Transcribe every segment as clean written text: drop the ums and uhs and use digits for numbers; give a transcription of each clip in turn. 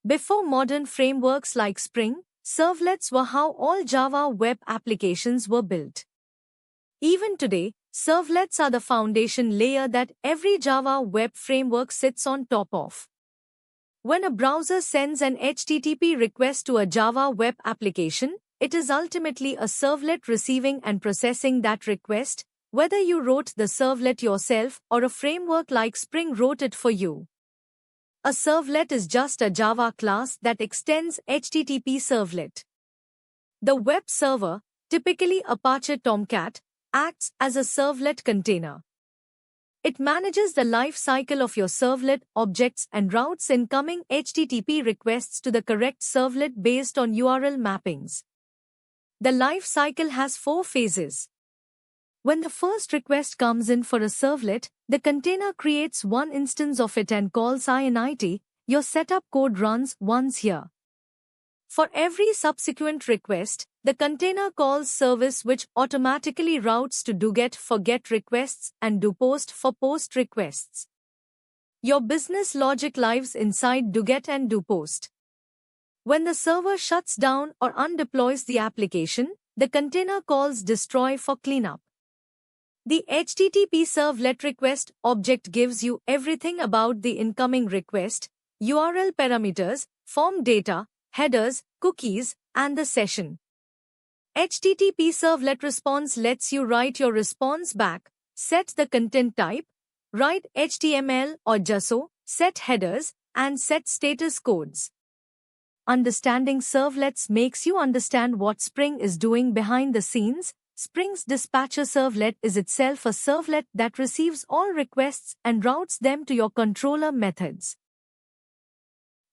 Before modern frameworks like Spring, servlets were how all Java web applications were built. Even today, servlets are the foundation layer that every Java web framework sits on top of. When a browser sends an HTTP request to a Java web application, it is ultimately a servlet receiving and processing that request, whether you wrote the servlet yourself or a framework like Spring wrote it for you. A servlet is just a Java class that extends HTTP servlet. The web server, typically Apache Tomcat, acts as a servlet container. It manages the life cycle of your servlet objects and routes incoming HTTP requests to the correct servlet based on URL mappings. The life cycle has 4 phases. When the first request comes in for a servlet, the container creates one instance of it and calls init. Your setup code runs once here. For every subsequent request, the container calls service which automatically routes to doGet for GET requests and doPost for POST requests. Your business logic lives inside doGet and doPost. When the server shuts down or undeploys the application, the container calls destroy for cleanup. The HTTP servlet request object gives you everything about the incoming request, URL parameters, form data, headers, cookies, and the session. HTTP servlet response lets you write your response back, set the content type, write HTML or JSON, set headers, and set status codes. Understanding servlets makes you understand what Spring is doing behind the scenes. Spring's dispatcher servlet is itself a servlet that receives all requests and routes them to your controller methods.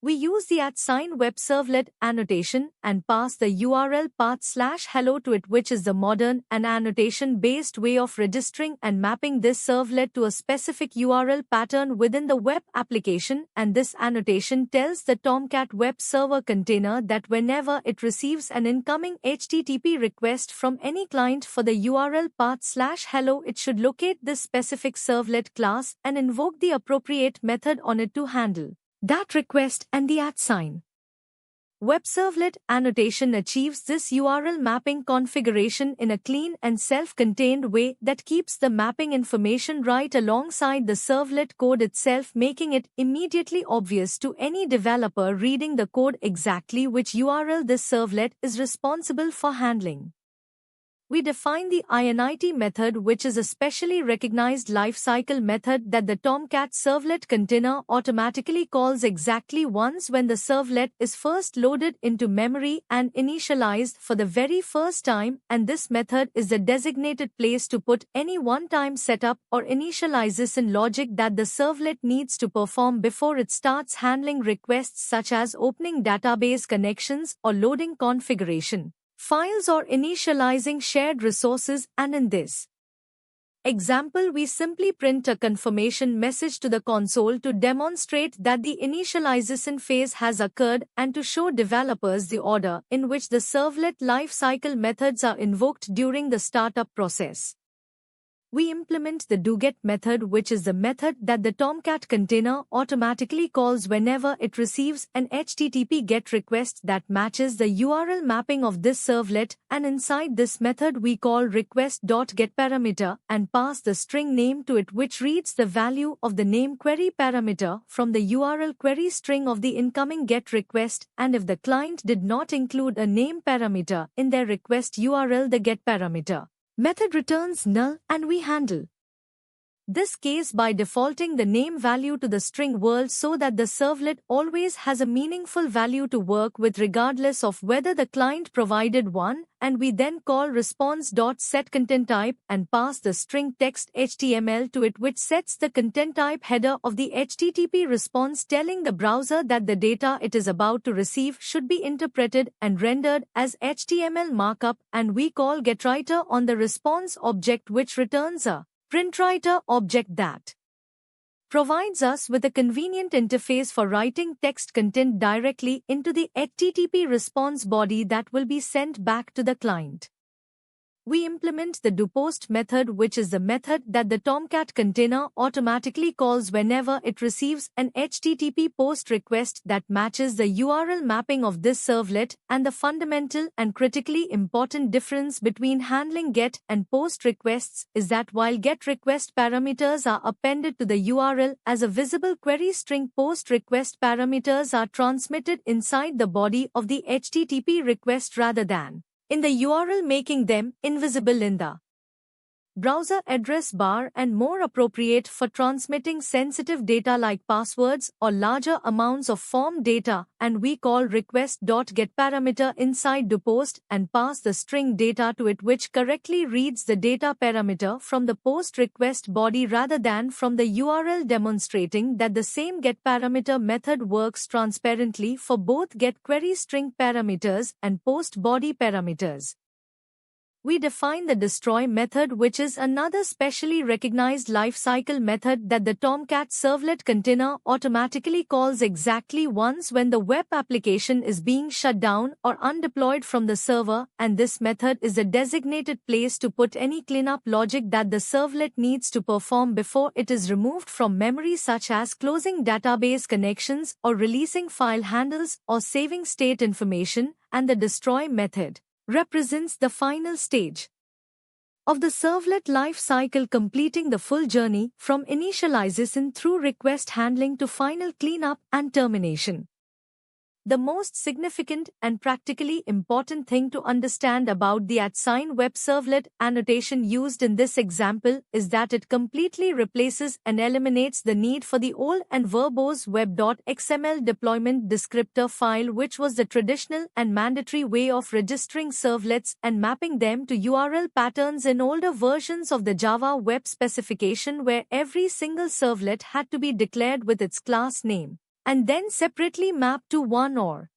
We use the @web servlet annotation and pass the URL path /hello to it, which is the modern and annotation-based way of registering and mapping this servlet to a specific URL pattern within the web application, and this annotation tells the Tomcat web server container that whenever it receives an incoming HTTP request from any client for the URL path /hello, it should locate this specific servlet class and invoke the appropriate method on it to handle that request and the @. Web servlet annotation achieves this URL mapping configuration in a clean and self-contained way that keeps the mapping information right alongside the servlet code itself, making it immediately obvious to any developer reading the code exactly which URL this servlet is responsible for handling. We define the init method, which is a specially recognized lifecycle method that the Tomcat servlet container automatically calls exactly once when the servlet is first loaded into memory and initialized for the very first time, and this method is the designated place to put any one-time setup or initialization logic that the servlet needs to perform before it starts handling requests such as opening database connections or loading configuration files or initializing shared resources. And in this example, we simply print a confirmation message to the console to demonstrate that the initialization phase has occurred and to show developers the order in which the servlet lifecycle methods are invoked during the startup process. We implement the doGet method, which is the method that the Tomcat container automatically calls whenever it receives an HTTP GET request that matches the URL mapping of this servlet, and inside this method we call request.getParameter and pass the string name to it, which reads the value of the name query parameter from the URL query string of the incoming GET request, and if the client did not include a name parameter in their request URL, the getParameter method returns null, and we handle this case by defaulting the name value to the string world so that the servlet always has a meaningful value to work with regardless of whether the client provided one, and we then call response.setContentType and pass the string text HTML to it, which sets the content type header of the HTTP response, telling the browser that the data it is about to receive should be interpreted and rendered as HTML markup, and we call getWriter on the response object, which returns a printWriter object that provides us with a convenient interface for writing text content directly into the HTTP response body that will be sent back to the client. we implement the doPost method, which is the method that the Tomcat container automatically calls whenever it receives an HTTP post request that matches the URL mapping of this servlet. And the fundamental and critically important difference between handling GET and POST requests is that while GET request parameters are appended to the URL as a visible query string, POST request parameters are transmitted inside the body of the HTTP request rather than in the URL, making them invisible in the browser address bar and more appropriate for transmitting sensitive data like passwords or larger amounts of form data. And we call request.get parameter inside doPost and pass the string data to it, which correctly reads the data parameter from the POST request body rather than from the URL, demonstrating that the same get parameter method works transparently for both get query string parameters and POST body parameters. We define the destroy method, which is another specially recognized lifecycle method that the Tomcat servlet container automatically calls exactly once when the web application is being shut down or undeployed from the server, and this method is a designated place to put any cleanup logic that the servlet needs to perform before it is removed from memory, such as closing database connections or releasing file handles or saving state information. And the destroy method represents the final stage of the servlet life cycle, completing the full journey from initialization through request handling to final cleanup and termination. The most significant and practically important thing to understand about the @sign web servlet annotation used in this example is that it completely replaces and eliminates the need for the old and verbose web.xml deployment descriptor file, which was the traditional and mandatory way of registering servlets and mapping them to URL patterns in older versions of the Java web specification, where every single servlet had to be declared with its class name and then separately mapped to one or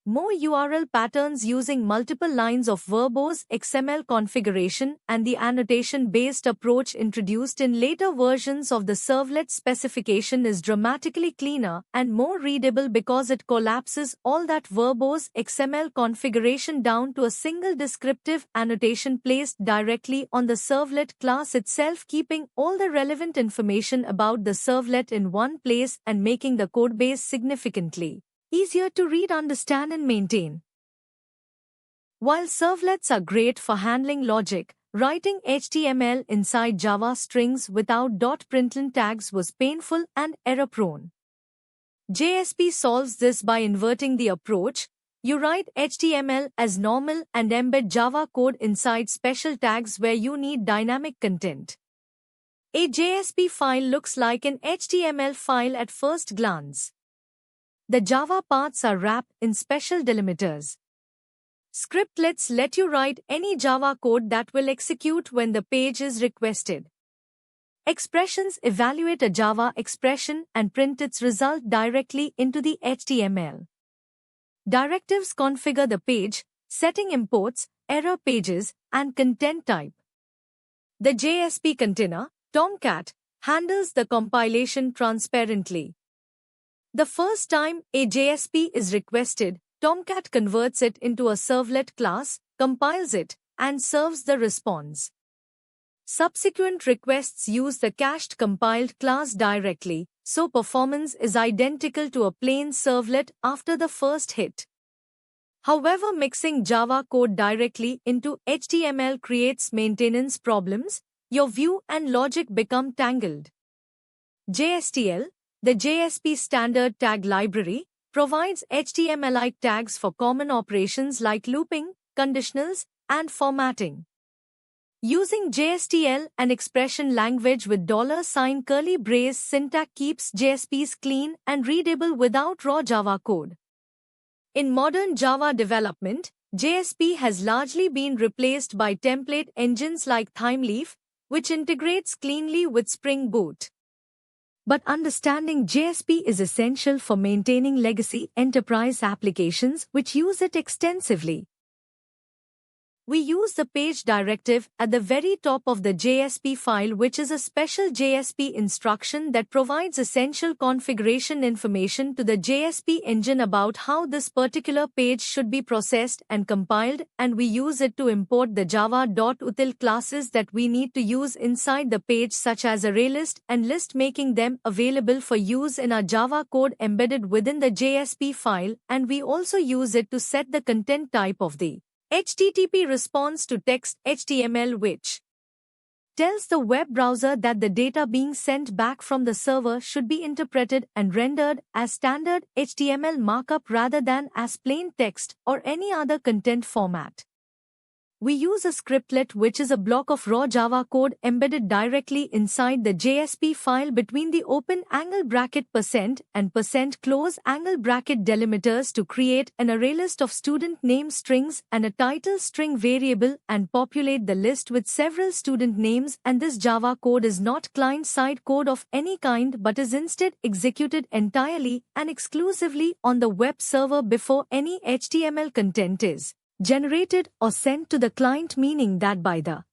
more URL patterns using multiple lines of verbose XML configuration. And the annotation-based approach introduced in later versions of the servlet specification is dramatically cleaner and more readable because it collapses all that verbose XML configuration down to a single descriptive annotation placed directly on the servlet class itself, keeping all the relevant information about the servlet in one place and making the codebase significantly easier to read, understand, and maintain. While servlets are great for handling logic, writing HTML inside Java strings without .println tags was painful and error-prone. JSP solves this by inverting the approach. You write HTML as normal and embed Java code inside special tags where you need dynamic content. A JSP file looks like an HTML file at first glance. The Java paths are wrapped in special delimiters. Scriptlets let you write any Java code that will execute when the page is requested. Expressions evaluate a Java expression and print its result directly into the HTML. Directives configure the page, setting imports, error pages, and content type. The JSP container, Tomcat, handles the compilation transparently. The first time a JSP is requested, Tomcat converts it into a servlet class, compiles it, and serves the response. Subsequent requests use the cached compiled class directly, so performance is identical to a plain servlet after the first hit. However, mixing Java code directly into HTML creates maintenance problems. Your view and logic become tangled. JSTL, the JSP standard tag library, provides HTML-like tags for common operations like looping, conditionals, and formatting. Using JSTL, an expression language with $sign curly brace syntax, keeps JSPs clean and readable without raw Java code. In modern Java development, JSP has largely been replaced by template engines like Thymeleaf, which integrates cleanly with Spring Boot. But understanding JSP is essential for maintaining legacy enterprise applications which use it extensively. We use the page directive at the very top of the JSP file, which is a special JSP instruction that provides essential configuration information to the JSP engine about how this particular page should be processed and compiled, and we use it to import the java.util classes that we need to use inside the page, such as ArrayList and list, making them available for use in our Java code embedded within the JSP file, and we also use it to set the content type of the HTTP response to text HTML, which tells the web browser that the data being sent back from the server should be interpreted and rendered as standard HTML markup rather than as plain text or any other content format. We use a scriptlet, which is a block of raw Java code embedded directly inside the JSP file between the open angle bracket % and %close angle bracket delimiters to create an array list of student name strings and a title string variable and populate the list with several student names. And this Java code is not client-side code of any kind, but is instead executed entirely and exclusively on the web server before any HTML content is generated or sent to the client, meaning that by the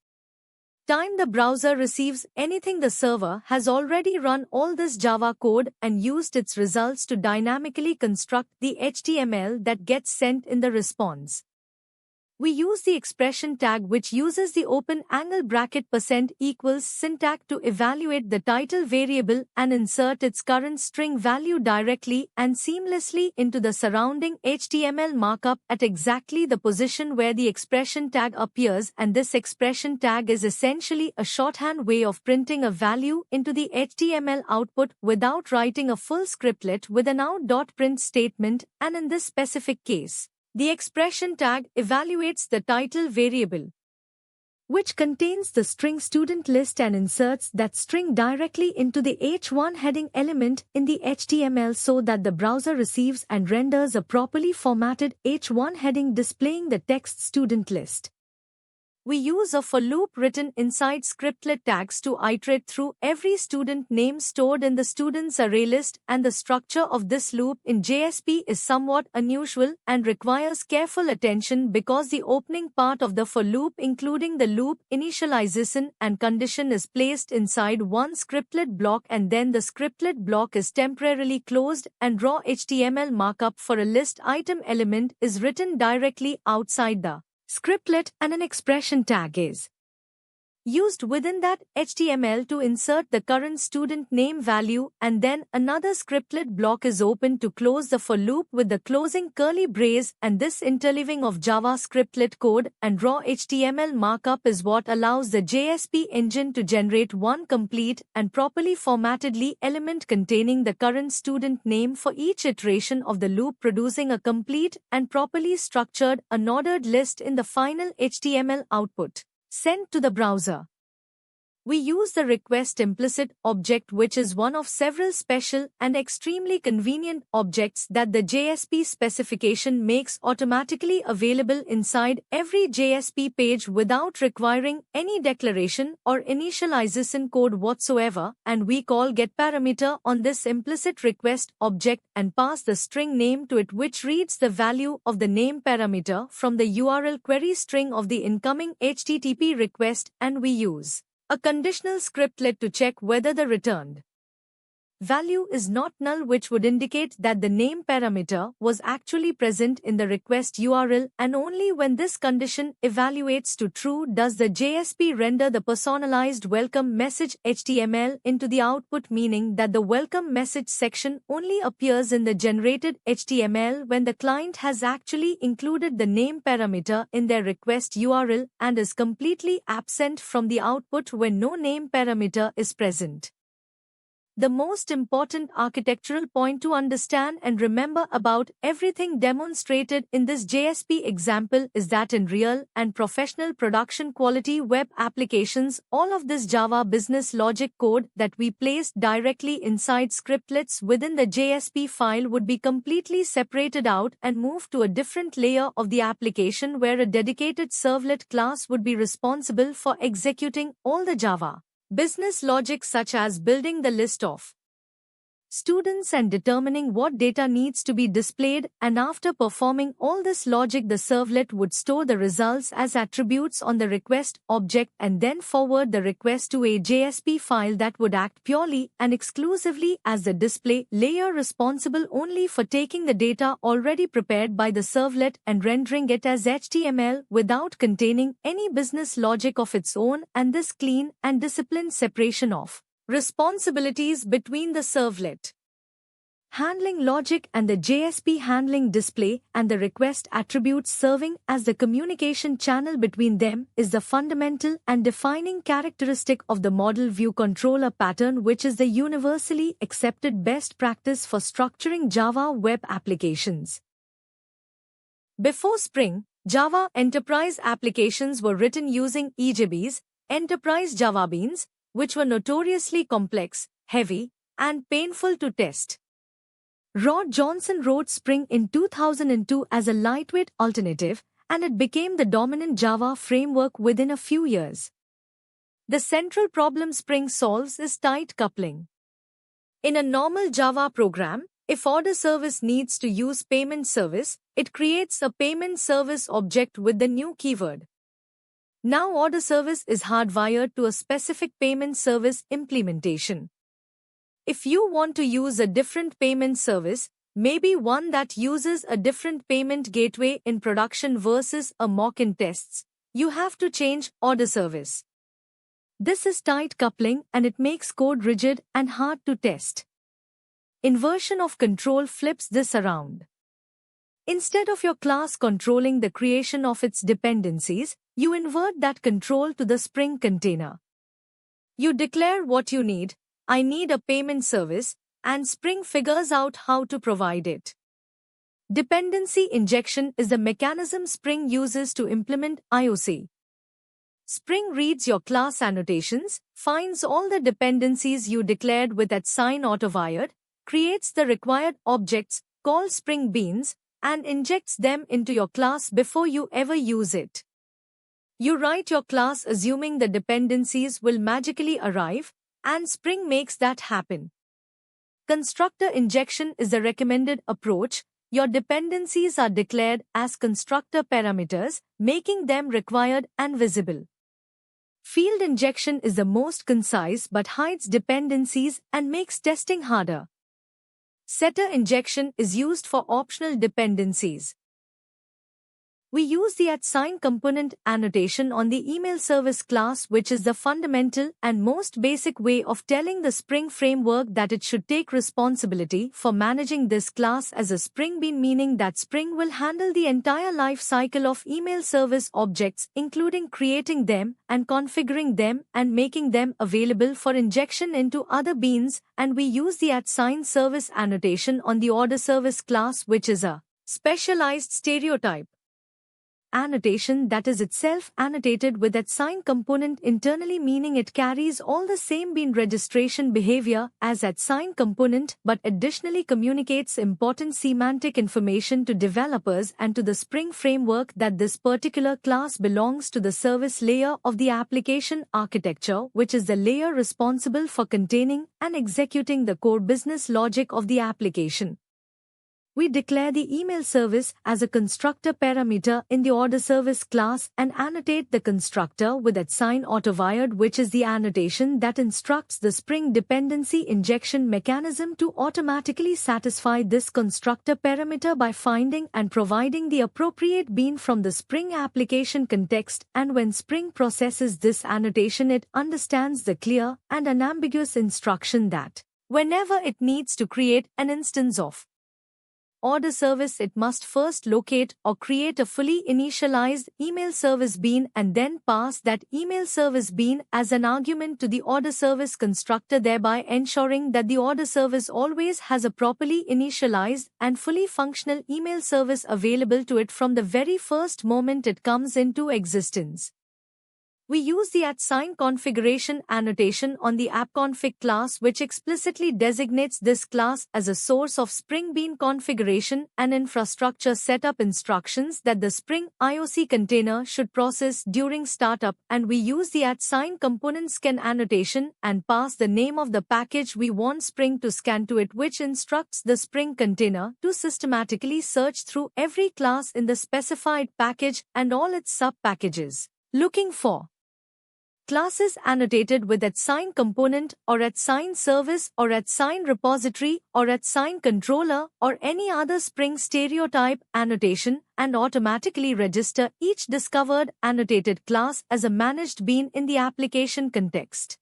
time the browser receives anything, the server has already run all this Java code and used its results to dynamically construct the HTML that gets sent in the response. We use the expression tag, which uses the open angle bracket %= syntax to evaluate the title variable and insert its current string value directly and seamlessly into the surrounding HTML markup at exactly the position where the expression tag appears, and this expression tag is essentially a shorthand way of printing a value into the HTML output without writing a full scriptlet with an out.print statement, and in this specific case, the expression tag evaluates the title variable, which contains the string student list, and inserts that string directly into the H1 heading element in the HTML so that the browser receives and renders a properly formatted H1 heading displaying the text student list. We use a for loop written inside scriptlet tags to iterate through every student name stored in the student's array list, and the structure of this loop in JSP is somewhat unusual and requires careful attention because the opening part of the for loop, including the loop initialization and condition, is placed inside one scriptlet block, and then the scriptlet block is temporarily closed and raw HTML markup for a list item element is written directly outside the scriptlet, and an expression tag is used within that HTML to insert the current student name value, and then another scriptlet block is opened to close the for loop with the closing curly brace, and this interleaving of Java scriptlet code and raw HTML markup is what allows the JSP engine to generate one complete and properly formatted element containing the current student name for each iteration of the loop, producing a complete and properly structured, unordered list in the final HTML output sent to the browser. We use the request implicit object, which is one of several special and extremely convenient objects that the JSP specification makes automatically available inside every JSP page without requiring any declaration or initialization code whatsoever, and we call getParameter on this implicit request object and pass the string name to it, which reads the value of the name parameter from the URL query string of the incoming HTTP request, and we use a conditional scriptlet to check whether the returned value is not null, which would indicate that the name parameter was actually present in the request URL, and only when this condition evaluates to true does the JSP render the personalized welcome message HTML into the output, meaning that the welcome message section only appears in the generated HTML when the client has actually included the name parameter in their request URL and is completely absent from the output when no name parameter is present. The most important architectural point to understand and remember about everything demonstrated in this JSP example is that in real and professional production quality web applications, all of this Java business logic code that we placed directly inside scriptlets within the JSP file would be completely separated out and moved to a different layer of the application where a dedicated servlet class would be responsible for executing all the Java business logic, such as building the list of students and determining what data needs to be displayed, and after performing all this logic the servlet would store the results as attributes on the request object and then forward the request to a JSP file that would act purely and exclusively as the display layer responsible only for taking the data already prepared by the servlet and rendering it as HTML without containing any business logic of its own, and this clean and disciplined separation of responsibilities between the servlet handling logic and the JSP handling display and the request attributes serving as the communication channel between them is the fundamental and defining characteristic of the model view controller pattern, which is the universally accepted best practice for structuring Java web applications. Before Spring, Java enterprise applications were written using EJBs, enterprise JavaBeans, which were notoriously complex, heavy, and painful to test. Rod Johnson wrote Spring in 2002 as a lightweight alternative, and it became the dominant Java framework within a few years. The central problem Spring solves is tight coupling. In a normal Java program, if order service needs to use payment service, it creates a payment service object with the new keyword. Now order service is hardwired to a specific payment service implementation. If you want to use a different payment service, maybe one that uses a different payment gateway in production versus a mock in tests, you have to change order service. This is tight coupling and it makes code rigid and hard to test. Inversion of control flips this around. Instead of your class controlling the creation of its dependencies, you invert that control to the Spring container. You declare what you need. I need a payment service, and Spring figures out how to provide it. Dependency injection is the mechanism Spring uses to implement IOC. Spring reads your class annotations, finds all the dependencies you declared with @sign autowired, creates the required objects, called Spring Beans, and injects them into your class before you ever use it. You write your class assuming the dependencies will magically arrive, and Spring makes that happen. Constructor injection is the recommended approach. Your dependencies are declared as constructor parameters, making them required and visible. Field injection is the most concise but hides dependencies and makes testing harder. Setter injection is used for optional dependencies. We use the @sign component annotation on the email service class, which is the fundamental and most basic way of telling the Spring framework that it should take responsibility for managing this class as a Spring Bean, meaning that Spring will handle the entire life cycle of email service objects, including creating them and configuring them and making them available for injection into other beans, and we use the @sign service annotation on the order service class, which is a specialized stereotype annotation that is itself annotated with @sign component internally, meaning it carries all the same bean registration behavior as @sign component but additionally communicates important semantic information to developers and to the Spring framework that this particular class belongs to the service layer of the application architecture, which is the layer responsible for containing and executing the core business logic of the application. We declare the email service as a constructor parameter in the order service class and annotate the constructor with @sign autowired, which is the annotation that instructs the Spring dependency injection mechanism to automatically satisfy this constructor parameter by finding and providing the appropriate bean from the Spring application context, and when Spring processes this annotation, it understands the clear and unambiguous instruction that whenever it needs to create an instance of order service, it must first locate or create a fully initialized email service bean and then pass that email service bean as an argument to the order service constructor, thereby ensuring that the order service always has a properly initialized and fully functional email service available to it from the very first moment it comes into existence. We use the @sign configuration annotation on the appConfig class, which explicitly designates this class as a source of Spring Bean configuration and infrastructure setup instructions that the Spring IOC container should process during startup, and we use the @sign component scan annotation and pass the name of the package we want Spring to scan to it, which instructs the Spring container to systematically search through every class in the specified package and all its sub-packages, looking for classes annotated with @sign component or @sign service or @sign repository or @sign controller or any other Spring stereotype annotation, and automatically register each discovered annotated class as a managed bean in the application context.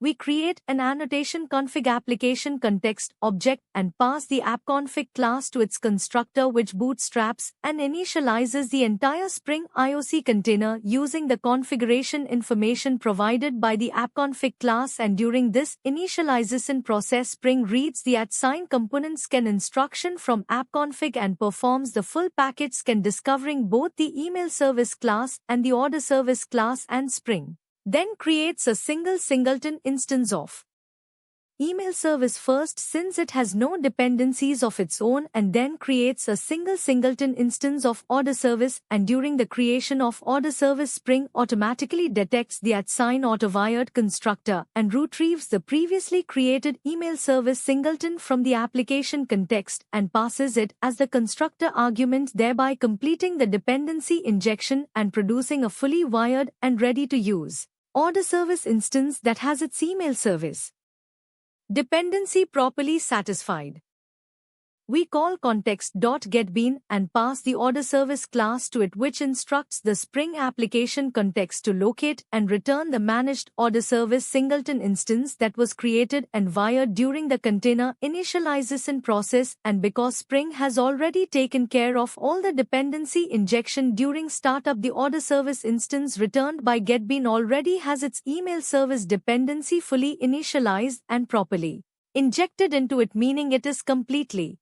We create an annotation config application context object and pass the appConfig class to its constructor, which bootstraps and initializes the entire Spring IOC container using the configuration information provided by the appConfig class, and during this initialization process Spring reads the @sign component scan instruction from appConfig and performs the full package scan, discovering both the email service class and the order service class, and Spring then creates a single singleton instance of email service first, since it has no dependencies of its own, and then creates a single singleton instance of order service, and during the creation of order service Spring automatically detects the @sign autowired constructor and retrieves the previously created email service singleton from the application context and passes it as the constructor argument, thereby completing the dependency injection and producing a fully wired and ready to use order service instance that has its email service dependency properly satisfied. We call context.getBean and pass the order service class to it, which instructs the Spring application context to locate and return the managed order service singleton instance that was created and wired during the container initialization process, and because Spring has already taken care of all the dependency injection during startup, the order service instance returned by getBean already has its email service dependency fully initialized and properly injected into it, meaning it is completely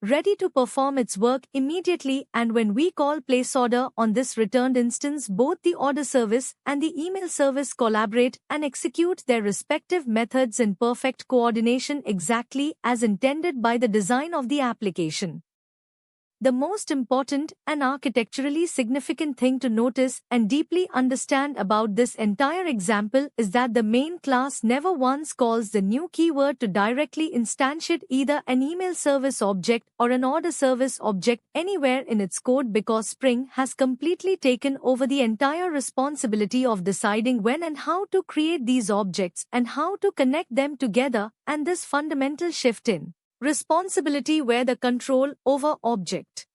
ready to perform its work immediately. And when we call placeorder on this returned instance, both the order service and the email service collaborate and execute their respective methods in perfect coordination, exactly as intended by the design of the application. The most important and architecturally significant thing to notice and deeply understand about this entire example is that the main class never once calls the new keyword to directly instantiate either an email service object or an order service object anywhere in its code, because Spring has completely taken over the entire responsibility of deciding when and how to create these objects and how to connect them together, and this fundamental shift in responsibility, where the control over object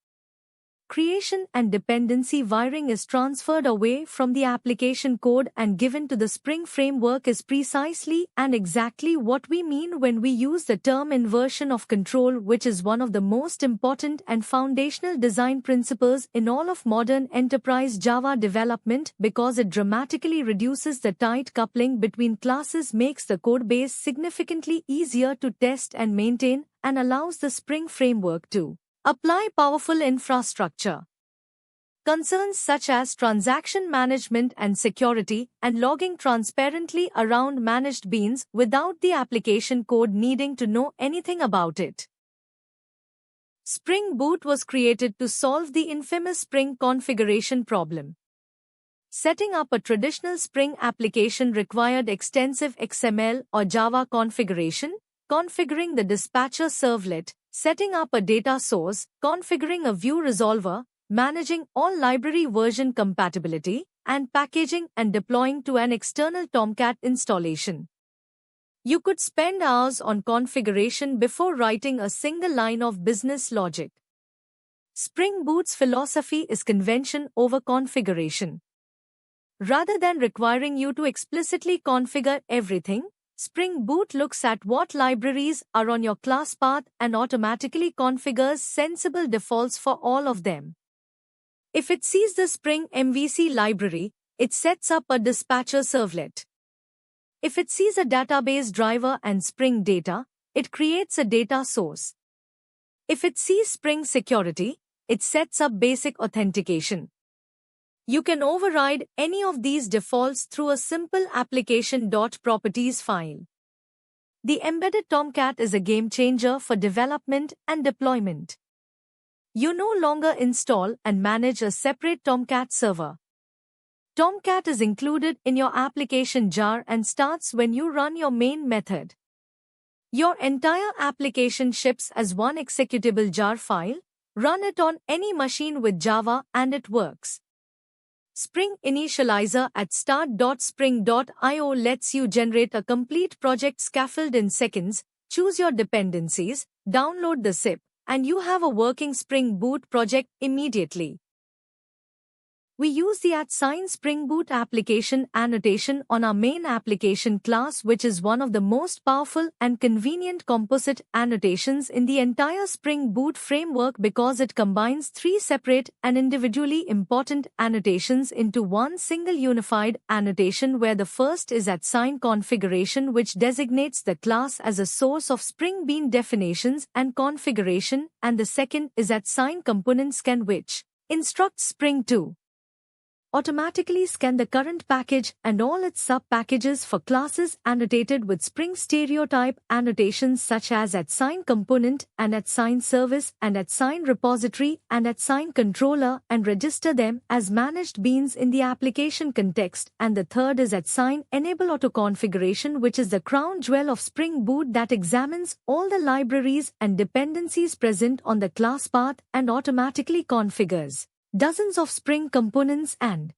creation and dependency wiring is transferred away from the application code and given to the Spring framework, is precisely and exactly what we mean when we use the term inversion of control, which is one of the most important and foundational design principles in all of modern enterprise Java development, because it dramatically reduces the tight coupling between classes, makes the code base significantly easier to test and maintain, and allows the Spring framework to apply powerful infrastructure concerns such as transaction management and security and logging transparently around managed beans without the application code needing to know anything about it. Spring Boot was created to solve the infamous Spring configuration problem. Setting up a traditional Spring application required extensive XML or Java configuration, configuring the dispatcher servlet, setting up a data source, configuring a view resolver, managing all library version compatibility, and packaging and deploying to an external Tomcat installation. You could spend hours on configuration before writing a single line of business logic. Spring Boot's philosophy is convention over configuration. Rather than requiring you to explicitly configure everything, Spring Boot looks at what libraries are on your class path and automatically configures sensible defaults for all of them. If it sees the Spring MVC library, it sets up a dispatcher servlet. If it sees a database driver and Spring data, it creates a data source. If it sees Spring security, it sets up basic authentication. You can override any of these defaults through a simple application.properties file. The embedded Tomcat is a game changer for development and deployment. You no longer install and manage a separate Tomcat server. Tomcat is included in your application jar and starts when you run your main method. Your entire application ships as one executable jar file. Run it on any machine with Java and it works. Spring Initializer at start.spring.io lets you generate a complete project scaffold in seconds, choose your dependencies, download the zip, and you have a working Spring Boot project immediately. We use the @Spring Boot application annotation on our main application class, which is one of the most powerful and convenient composite annotations in the entire Spring Boot framework because it combines three separate and individually important annotations into one single unified annotation, where the first is @configuration, which designates the class as a source of Spring Bean definitions and configuration, and the second is @component_scan, which instructs Spring to automatically scan the current package and all its sub-packages for classes annotated with Spring stereotype annotations such as @component and @service and @repository and @controller, and register them as managed beans in the application context. And the third is @enable auto configuration, which is the crown jewel of Spring Boot that examines all the libraries and dependencies present on the class path and automatically configures dozens of Spring components and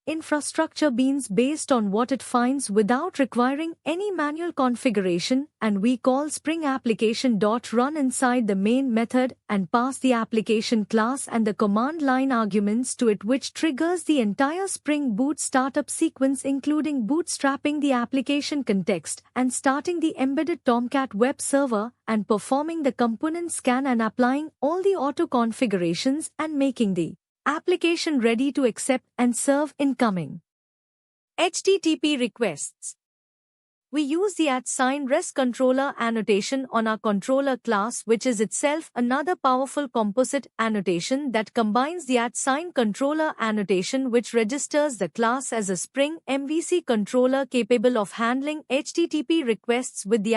infrastructure beans based on what it finds without requiring any manual configuration. And we call Spring application.run inside the main method and pass the application class and the command line arguments to it, which triggers the entire Spring Boot startup sequence, including bootstrapping the application context and starting the embedded Tomcat web server and performing the component scan and applying all the auto configurations and making the application ready to accept and serve incoming HTTP requests. We use the @REST controller annotation on our controller class, which is itself another powerful composite annotation that combines the @controller annotation, which registers the class as a Spring MVC controller capable of handling HTTP requests, with the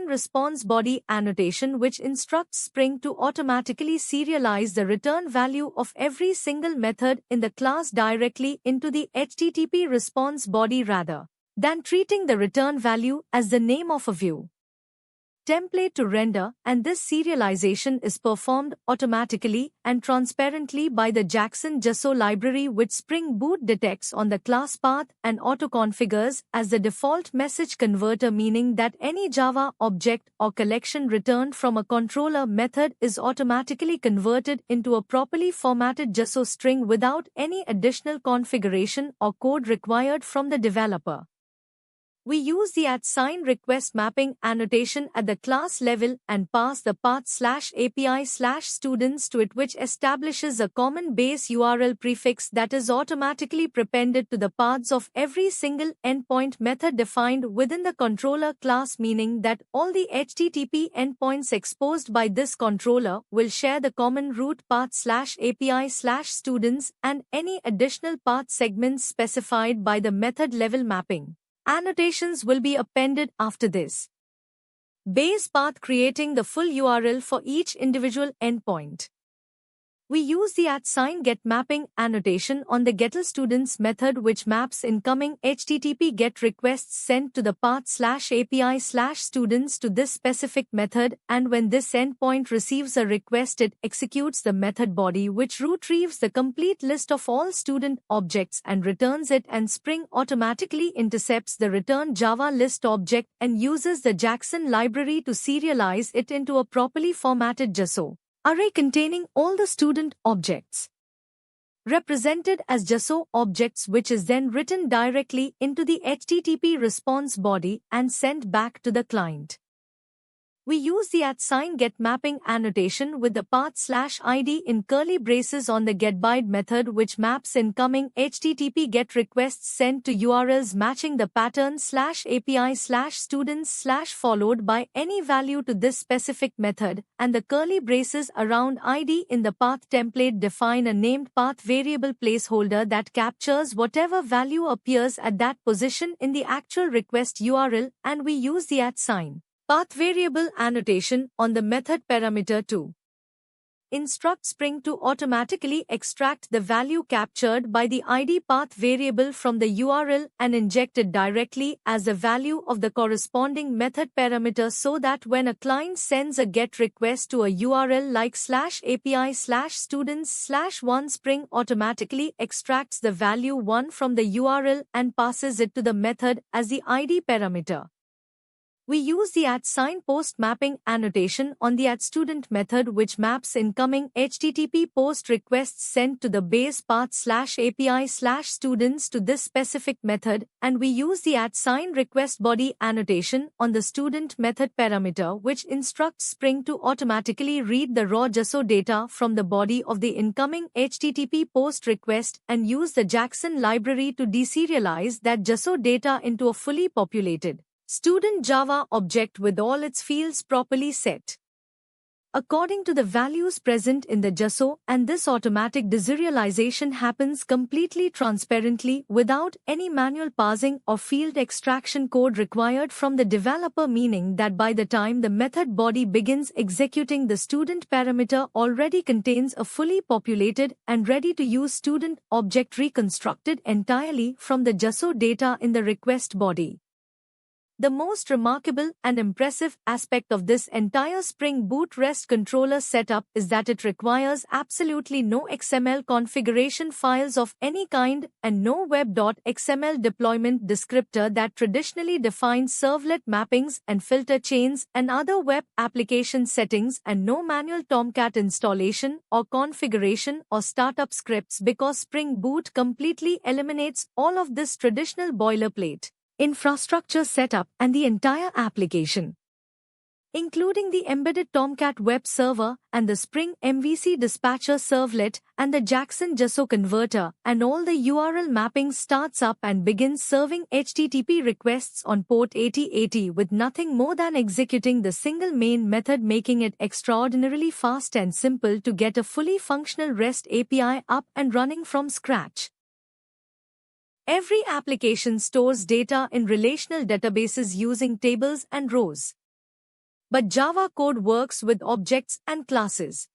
@response body annotation, which instructs Spring to automatically serialize the return value of every single method in the class directly into the HTTP response body rather than treating the return value as the name of a view template to render. And this serialization is performed automatically and transparently by the Jackson JSO library, which Spring Boot detects on the class path and auto-configures as the default message converter, meaning that any Java object or collection returned from a controller method is automatically converted into a properly formatted JSO string without any additional configuration or code required from the developer. We use the @request mapping annotation at the class level and pass the path/API/students to it, which establishes a common base URL prefix that is automatically prepended to the paths of every single endpoint method defined within the controller class, meaning that all the HTTP endpoints exposed by this controller will share the common root path/API/students and any additional path segments specified by the method level mapping annotations will be appended after this base path, creating the full URL for each individual endpoint. We use the @get mapping annotation on the getStudents method, which maps incoming HTTP GET requests sent to the path/API/students to this specific method, and when this endpoint receives a request, it executes the method body, which retrieves the complete list of all student objects and returns it, and Spring automatically intercepts the return Java list object and uses the Jackson library to serialize it into a properly formatted JSO array containing all the student objects represented as JSO objects, which is then written directly into the HTTP response body and sent back to the client. We use the @getMapping annotation with the path/id in curly braces on the getByte method, which maps incoming HTTP GET requests sent to URLs matching the pattern/API/students/ followed by any value to this specific method, and the curly braces around id in the path template define a named path variable placeholder that captures whatever value appears at that position in the actual request URL, and we use the @path variable annotation on the method parameter to instruct Spring to automatically extract the value captured by the id path variable from the URL and inject it directly as the value of the corresponding method parameter, so that when a client sends a GET request to a URL like /API/students/1, Spring automatically extracts the value 1 from the URL and passes it to the method as the id parameter. We use the @post mapping annotation on the @student method, which maps incoming HTTP post requests sent to the base path/API/students to this specific method, and we use the @requestBody annotation on the student method parameter, which instructs Spring to automatically read the raw JSON data from the body of the incoming HTTP post request and use the Jackson library to deserialize that JSON data into a fully populated student Java object with all its fields properly set according to the values present in the JSON, and this automatic deserialization happens completely transparently without any manual parsing or field extraction code required from the developer, meaning that by the time the method body begins executing, the student parameter already contains a fully populated and ready-to-use student object reconstructed entirely from the JSON data in the request body. The most remarkable and impressive aspect of this entire Spring Boot REST controller setup is that it requires absolutely no XML configuration files of any kind and no web.xml deployment descriptor that traditionally defines servlet mappings and filter chains and other web application settings, and no manual Tomcat installation or configuration or startup scripts, because Spring Boot completely eliminates all of this traditional boilerplate infrastructure setup and the entire application, including the embedded Tomcat web server and the Spring MVC dispatcher servlet and the Jackson JSON converter, and all the URL mapping starts up and begins serving HTTP requests on port 8080 with nothing more than executing the single main method, making it extraordinarily fast and simple to get a fully functional REST API up and running from scratch. Every application stores data in relational databases using tables and rows. But Java code works with objects and classes.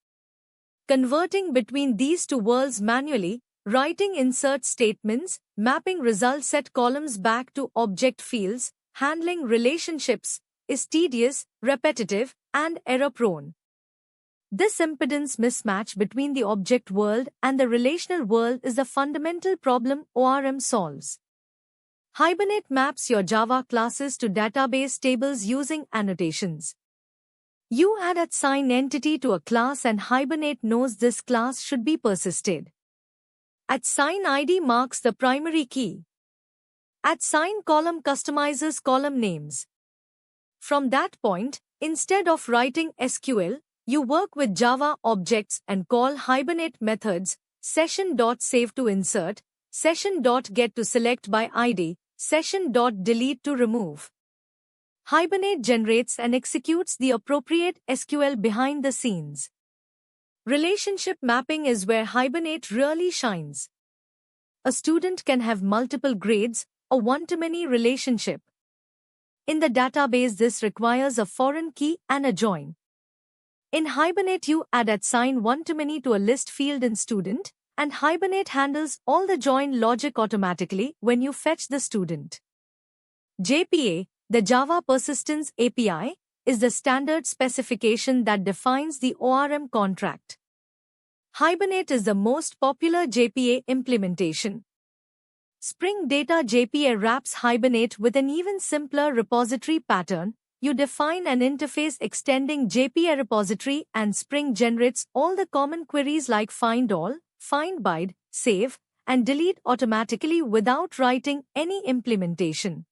Converting between these two worlds manually, writing insert statements, mapping result set columns back to object fields, handling relationships, is tedious, repetitive, and error-prone. This impedance mismatch between the object world and the relational world is the fundamental problem ORM solves. Hibernate maps your Java classes to database tables using annotations. You add @entity to a class and Hibernate knows this class should be persisted. @id marks the primary key. @column customizes column names. From that point, instead of writing SQL, you work with Java objects and call Hibernate methods, session.save to insert, session.get to select by ID, session.delete to remove. Hibernate generates and executes the appropriate SQL behind the scenes. Relationship mapping is where Hibernate really shines. A student can have multiple grades, a one-to-many relationship. In the database, this requires a foreign key and a join. In Hibernate, you add @one-to-many to a list field in student, and Hibernate handles all the join logic automatically when you fetch the student. JPA, the Java Persistence API, is the standard specification that defines the ORM contract. Hibernate is the most popular JPA implementation. Spring Data JPA wraps Hibernate with an even simpler repository pattern. You define an interface extending JPA repository, and Spring generates all the common queries like find all, find by, save, and delete automatically without writing any implementation.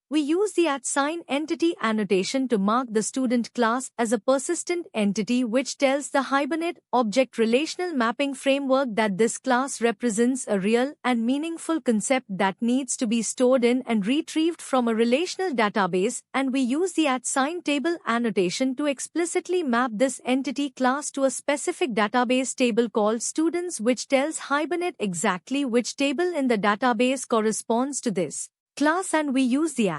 We use the @sign entity annotation to mark the student class as a persistent entity, which tells the Hibernate object relational mapping framework that this class represents a real and meaningful concept that needs to be stored in and retrieved from a relational database, and we use the @sign table annotation to explicitly map this entity class to a specific database table called students, which tells Hibernate exactly which table in the database corresponds to this class, and we use the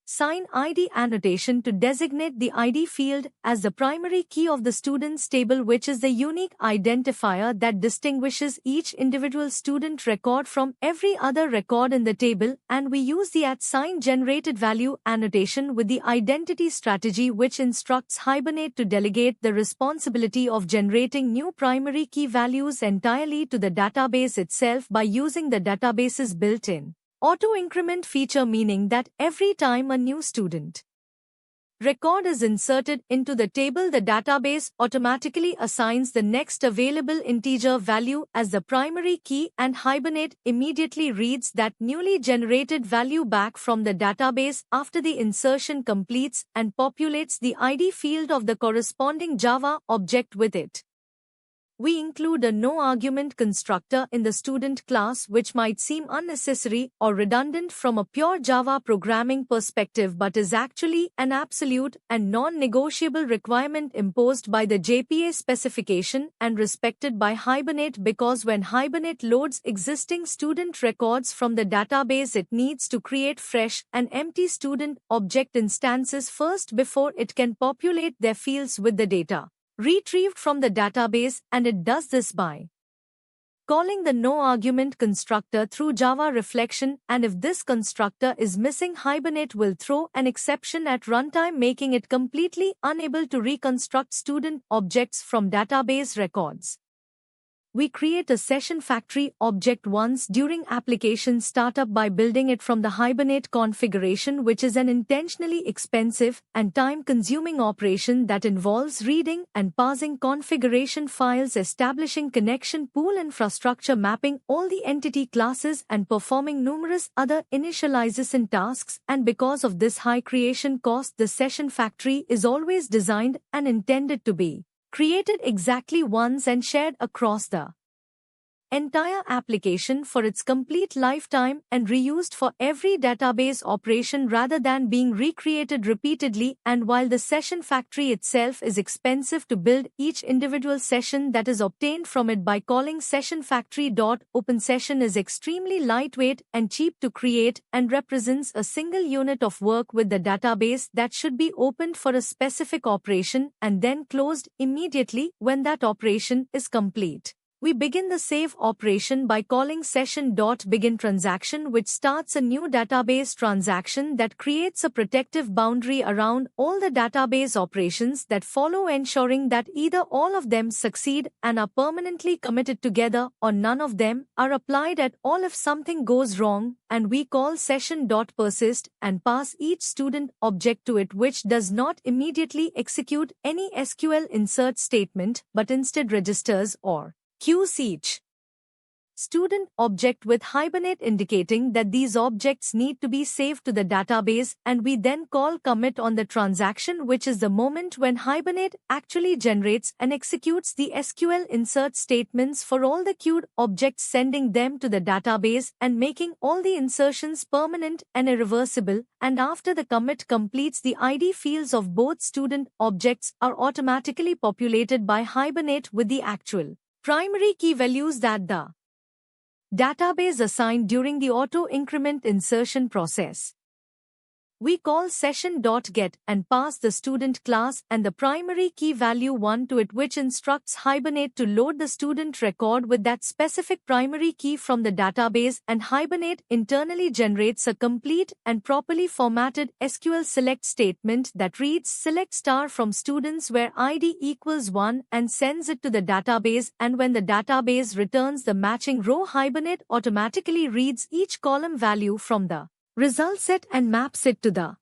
@sign ID annotation to designate the ID field as the primary key of the students table, which is the unique identifier that distinguishes each individual student record from every other record in the table, and we use the @sign generated value annotation with the identity strategy, which instructs Hibernate to delegate the responsibility of generating new primary key values entirely to the database itself by using the database's built-in auto-increment feature, meaning that every time a new student record is inserted into the table, the database automatically assigns the next available integer value as the primary key, and Hibernate immediately reads that newly generated value back from the database after the insertion completes and populates the ID field of the corresponding Java object with it. We include a no-argument constructor in the student class, which might seem unnecessary or redundant from a pure Java programming perspective, but is actually an absolute and non-negotiable requirement imposed by the JPA specification and respected by Hibernate, because when Hibernate loads existing student records from the database, it needs to create fresh and empty student object instances first before it can populate their fields with the data retrieved from the database, and it does this by calling the no-argument constructor through Java reflection, and if this constructor is missing, Hibernate will throw an exception at runtime, making it completely unable to reconstruct student objects from database records. We create a session factory object once during application startup by building it from the Hibernate configuration, which is an intentionally expensive and time-consuming operation that involves reading and parsing configuration files, establishing connection pool infrastructure, mapping all the entity classes, and performing numerous other initialization tasks. And because of this high creation cost, the session factory is always designed and intended to be created exactly once and shared across the entire application for its complete lifetime and reused for every database operation rather than being recreated repeatedly. And while the session factory itself is expensive to build, each individual session that is obtained from it by calling session factory.openSession is extremely lightweight and cheap to create and represents a single unit of work with the database that should be opened for a specific operation and then closed immediately when that operation is complete. We begin the save operation by calling session.beginTransaction, which starts a new database transaction that creates a protective boundary around all the database operations that follow, ensuring that either all of them succeed and are permanently committed together or none of them are applied at all if something goes wrong. And we call session.persist and pass each student object to it, which does not immediately execute any SQL insert statement but instead registers or queues each student object with Hibernate, indicating that these objects need to be saved to the database, and we then call commit on the transaction, which is the moment when Hibernate actually generates and executes the SQL insert statements for all the queued objects, sending them to the database and making all the insertions permanent and irreversible. And after the commit completes, the ID fields of both student objects are automatically populated by Hibernate with the actual primary key values that the database assigned during the auto-increment insertion process. We call session.get and pass the student class and the primary key value 1 to it, which instructs Hibernate to load the student record with that specific primary key from the database, and Hibernate internally generates a complete and properly formatted SQL select statement that reads select star from students where ID equals 1 and sends it to the database, and when the database returns the matching row, Hibernate automatically reads each column value from the result set and maps it to the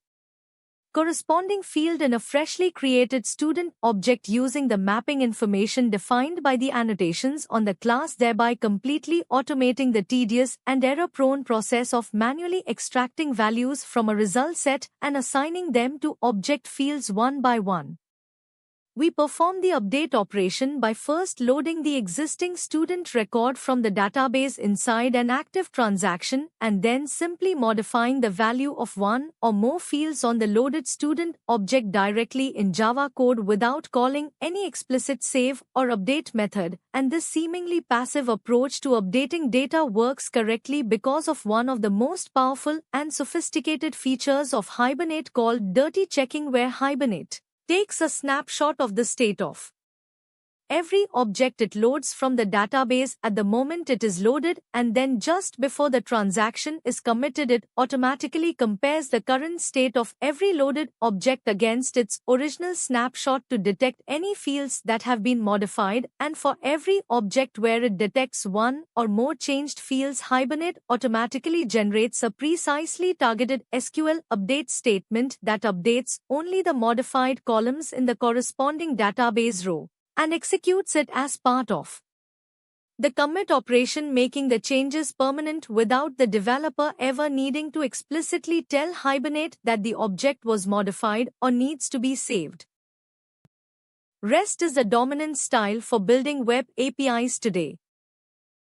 corresponding field in a freshly created student object using the mapping information defined by the annotations on the class, thereby completely automating the tedious and error-prone process of manually extracting values from a result set and assigning them to object fields one by one. We perform the update operation by first loading the existing student record from the database inside an active transaction and then simply modifying the value of one or more fields on the loaded student object directly in Java code without calling any explicit save or update method, and this seemingly passive approach to updating data works correctly because of one of the most powerful and sophisticated features of Hibernate called dirty checking, where Hibernate takes a snapshot of the state of every object it loads from the database at the moment it is loaded, and then just before the transaction is committed it automatically compares the current state of every loaded object against its original snapshot to detect any fields that have been modified, and for every object where it detects one or more changed fields, Hibernate automatically generates a precisely targeted SQL update statement that updates only the modified columns in the corresponding database row and executes it as part of the commit operation, making the changes permanent without the developer ever needing to explicitly tell Hibernate that the object was modified or needs to be saved. REST is the dominant style for building web APIs today.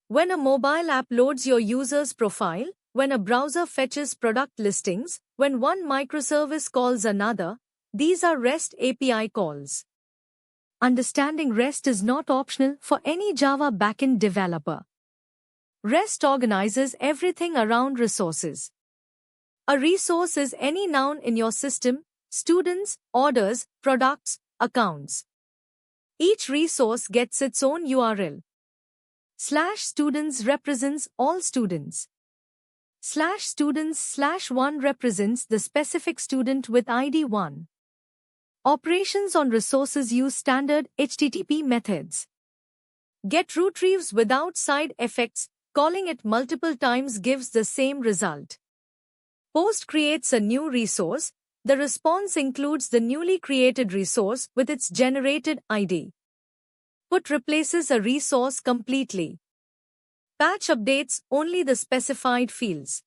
When a mobile app loads your user's profile, when a browser fetches product listings, when one microservice calls another, these are REST API calls. Understanding REST is not optional for any Java backend developer. REST organizes everything around resources. A resource is any noun in your system: students, orders, products, accounts. Each resource gets its own URL. /students represents all students. /students/1 represents the specific student with ID 1. Operations on resources use standard HTTP methods. Get retrieves without side effects, calling it multiple times gives the same result. Post creates a new resource. The response includes the newly created resource with its generated ID. Put replaces a resource completely. Patch updates only the specified fields.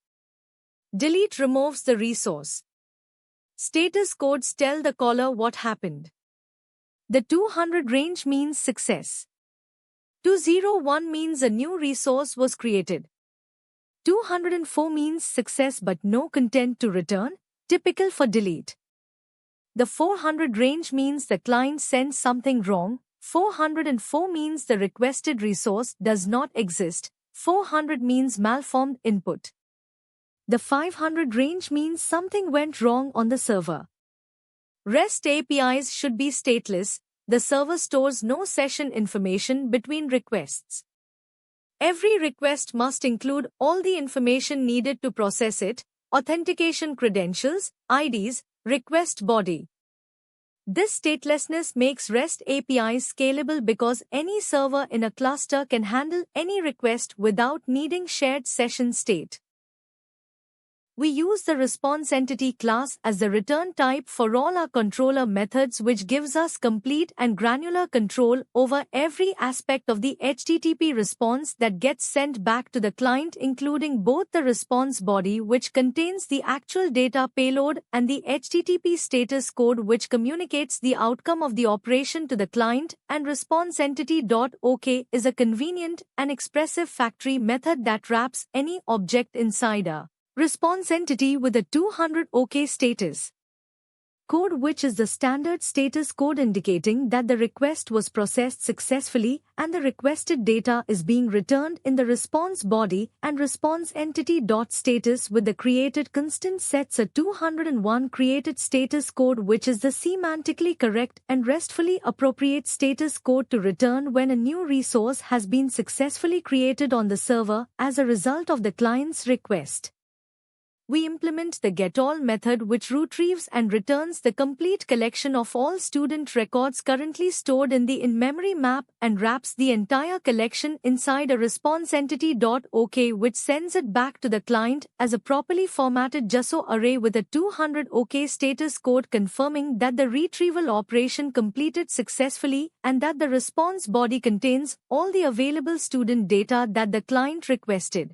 Delete removes the resource. Status codes tell the caller what happened. The 200 range means success. 201 means a new resource was created. 204 means success but no content to return, typical for delete. The 400 range means the client sends something wrong. 404 means the requested resource does not exist. 400 means malformed input. The 500 range means something went wrong on the server. REST APIs should be stateless. The server stores no session information between requests. Every request must include all the information needed to process it: authentication credentials, IDs, request body. This statelessness makes REST APIs scalable because any server in a cluster can handle any request without needing shared session state. We use the response entity class as the return type for all our controller methods, which gives us complete and granular control over every aspect of the HTTP response that gets sent back to the client, including both the response body, which contains the actual data payload, and the HTTP status code, which communicates the outcome of the operation to the client. And response entity.OK is a convenient and expressive factory method that wraps any object inside a response entity with a 200 OK status code, which is the standard status code indicating that the request was processed successfully and the requested data is being returned in the response body. And response entity.status with the created constant sets a 201 created status code, which is the semantically correct and restfully appropriate status code to return when a new resource has been successfully created on the server as a result of the client's request. We implement the getAll method, which retrieves and returns the complete collection of all student records currently stored in the in-memory map and wraps the entire collection inside a response entity.ok, which sends it back to the client as a properly formatted JSON array with a 200 OK status code confirming that the retrieval operation completed successfully and that the response body contains all the available student data that the client requested.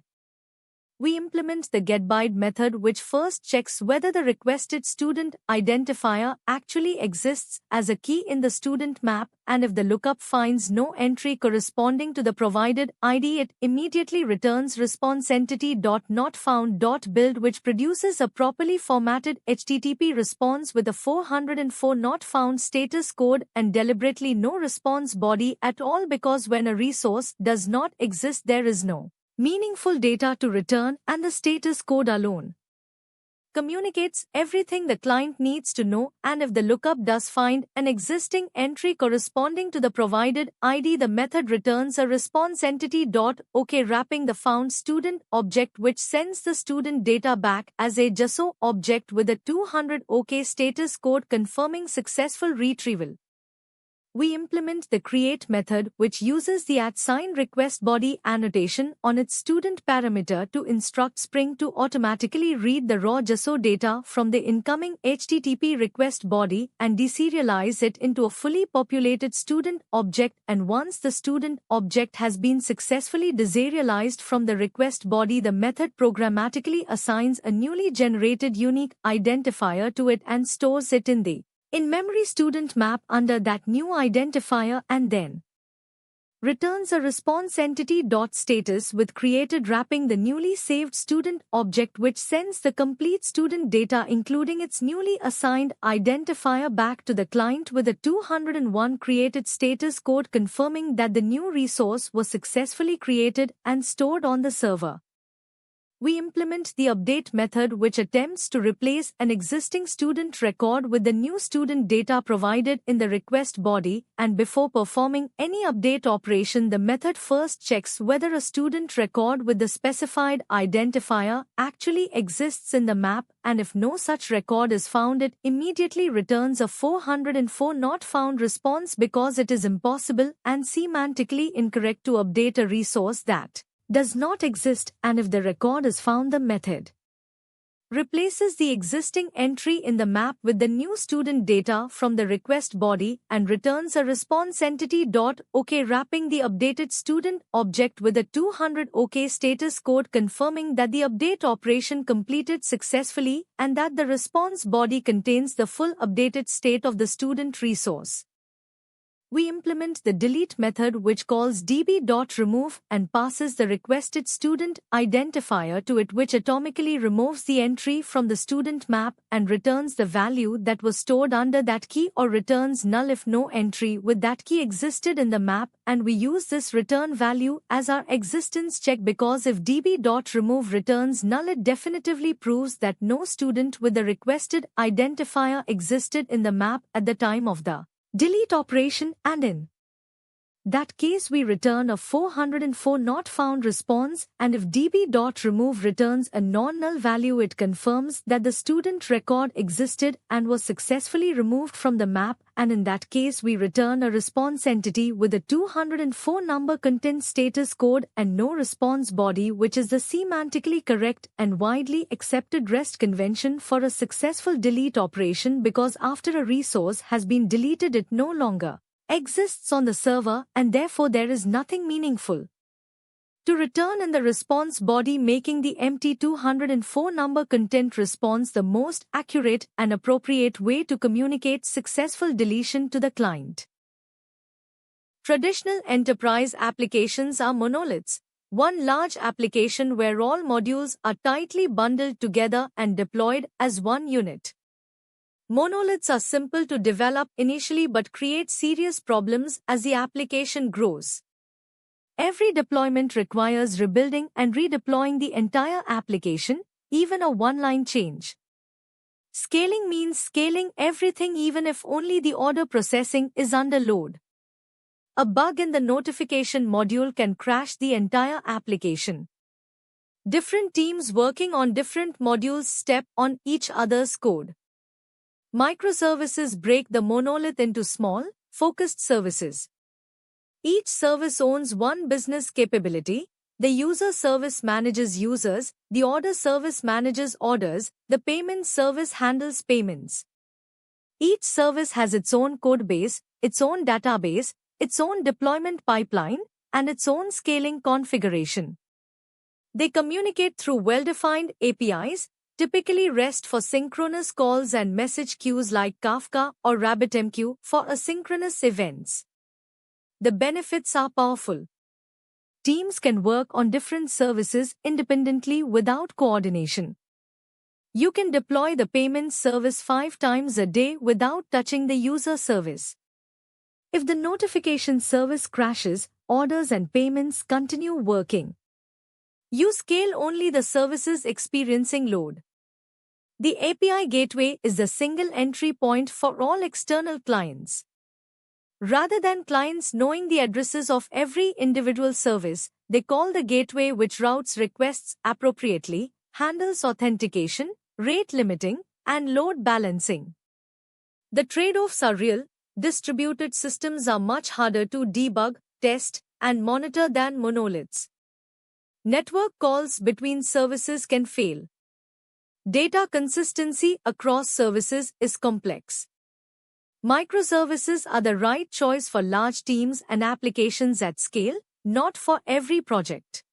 We implement the getByte method, which first checks whether the requested student identifier actually exists as a key in the student map, and if the lookup finds no entry corresponding to the provided ID, it immediately returns response-entity.notfound.build, which produces a properly formatted HTTP response with a 404 not found status code and deliberately no response body at all, because when a resource does not exist, there is no meaningful data to return, and the status code alone communicates everything the client needs to know. And if the lookup does find an existing entry corresponding to the provided ID, the method returns a response entity.ok wrapping the found student object, which sends the student data back as a JSON object with a 200 OK status code confirming successful retrieval. We implement the create method, which uses the @request body annotation on its student parameter to instruct Spring to automatically read the raw JSON data from the incoming HTTP request body and deserialize it into a fully populated student object. And once the student object has been successfully deserialized from the request body, the method programmatically assigns a newly generated unique identifier to it and stores it in the in-memory student map under that new identifier, and then returns a response entity.status with created wrapping the newly saved student object, which sends the complete student data including its newly assigned identifier back to the client with a 201 created status code confirming that the new resource was successfully created and stored on the server. We implement the update method, which attempts to replace an existing student record with the new student data provided in the request body, and before performing any update operation, the method first checks whether a student record with the specified identifier actually exists in the map, and if no such record is found, it immediately returns a 404 not found response because it is impossible and semantically incorrect to update a resource that does not exist. And if the record is found, the method replaces the existing entry in the map with the new student data from the request body and returns a response entity.ok wrapping the updated student object with a 200 OK status code confirming that the update operation completed successfully and that the response body contains the full updated state of the student resource. We implement the delete method, which calls db.remove and passes the requested student identifier to it, which atomically removes the entry from the student map and returns the value that was stored under that key, or returns null if no entry with that key existed in the map. And we use this return value as our existence check, because if db.remove returns null, it definitively proves that no student with the requested identifier existed in the map at the time of the delete operation, and in that case we return a 404 not found response. And if db.remove returns a non-null value, it confirms that the student record existed and was successfully removed from the map, and in that case we return a response entity with a 204 number content status code and no response body, which is the semantically correct and widely accepted REST convention for a successful delete operation, because after a resource has been deleted it no longer exists on the server and therefore there is nothing meaningful to return in the response body, making the empty 204 number content response the most accurate and appropriate way to communicate successful deletion to the client. Traditional enterprise applications are monoliths, one large application where all modules are tightly bundled together and deployed as one unit. Monoliths are simple to develop initially but create serious problems as the application grows. Every deployment requires rebuilding and redeploying the entire application, even a one-line change. Scaling means scaling everything even if only the order processing is under load. A bug in the notification module can crash the entire application. Different teams working on different modules step on each other's code. Microservices break the monolith into small, focused services. Each service owns one business capability. The user service manages users, the order service manages orders, the payment service handles payments. Each service has its own code base, its own database, its own deployment pipeline, and its own scaling configuration. They communicate through well-defined APIs, typically REST for synchronous calls and message queues like Kafka or RabbitMQ for asynchronous events. The benefits are powerful. Teams can work on different services independently without coordination. You can deploy the payment service 5 times a day without touching the user service. If the notification service crashes, orders and payments continue working. You scale only the services experiencing load. The API gateway is the single entry point for all external clients. Rather than clients knowing the addresses of every individual service, they call the gateway, which routes requests appropriately, handles authentication, rate limiting, and load balancing. The trade-offs are real. Distributed systems are much harder to debug, test, and monitor than monoliths. Network calls between services can fail. Data consistency across services is complex. Microservices are the right choice for large teams and applications at scale, not for every project.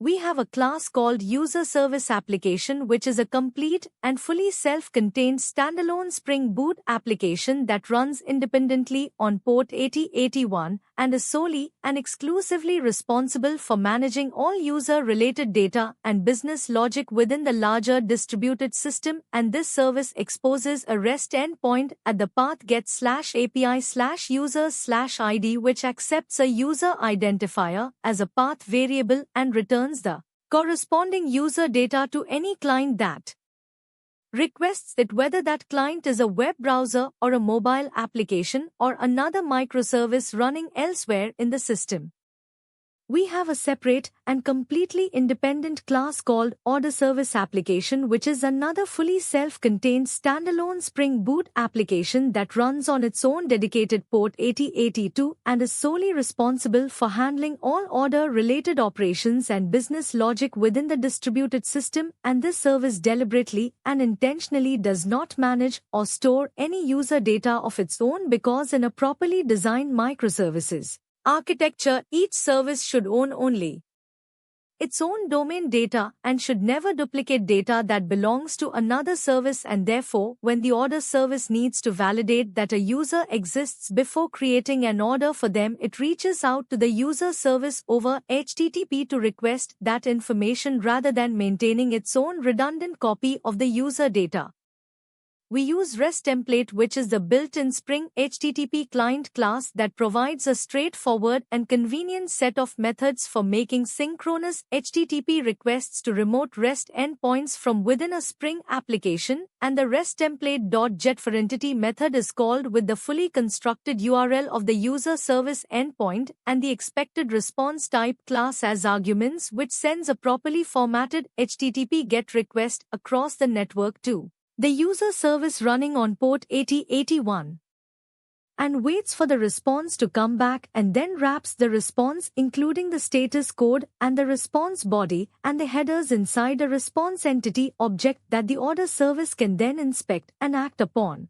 We have a class called User Service Application, which is a complete and fully self-contained standalone Spring Boot application that runs independently on port 8081 and is solely and exclusively responsible for managing all user-related data and business logic within the larger distributed system, and this service exposes a REST endpoint at the path get/API/users/ID, which accepts a user identifier as a path variable and returns the corresponding user data to any client that requests it, whether that client is a web browser or a mobile application or another microservice running elsewhere in the system. We have a separate and completely independent class called Order Service Application, which is another fully self-contained standalone Spring Boot application that runs on its own dedicated port 8082 and is solely responsible for handling all order-related operations and business logic within the distributed system, and this service deliberately and intentionally does not manage or store any user data of its own, because in a properly designed microservices architecture, each service should own only its own domain data and should never duplicate data that belongs to another service, and therefore, when the order service needs to validate that a user exists before creating an order for them, it reaches out to the user service over HTTP to request that information rather than maintaining its own redundant copy of the user data. We use REST template, which is the built-in Spring HTTP client class that provides a straightforward and convenient set of methods for making synchronous HTTP requests to remote REST endpoints from within a Spring application, and the REST template.getForEntity method is called with the fully constructed URL of the user service endpoint and the expected response type class as arguments, which sends a properly formatted HTTP GET request across the network to the user service running on port 8081 and waits for the response to come back, and then wraps the response, including the status code and the response body and the headers, inside a response entity object that the order service can then inspect and act upon.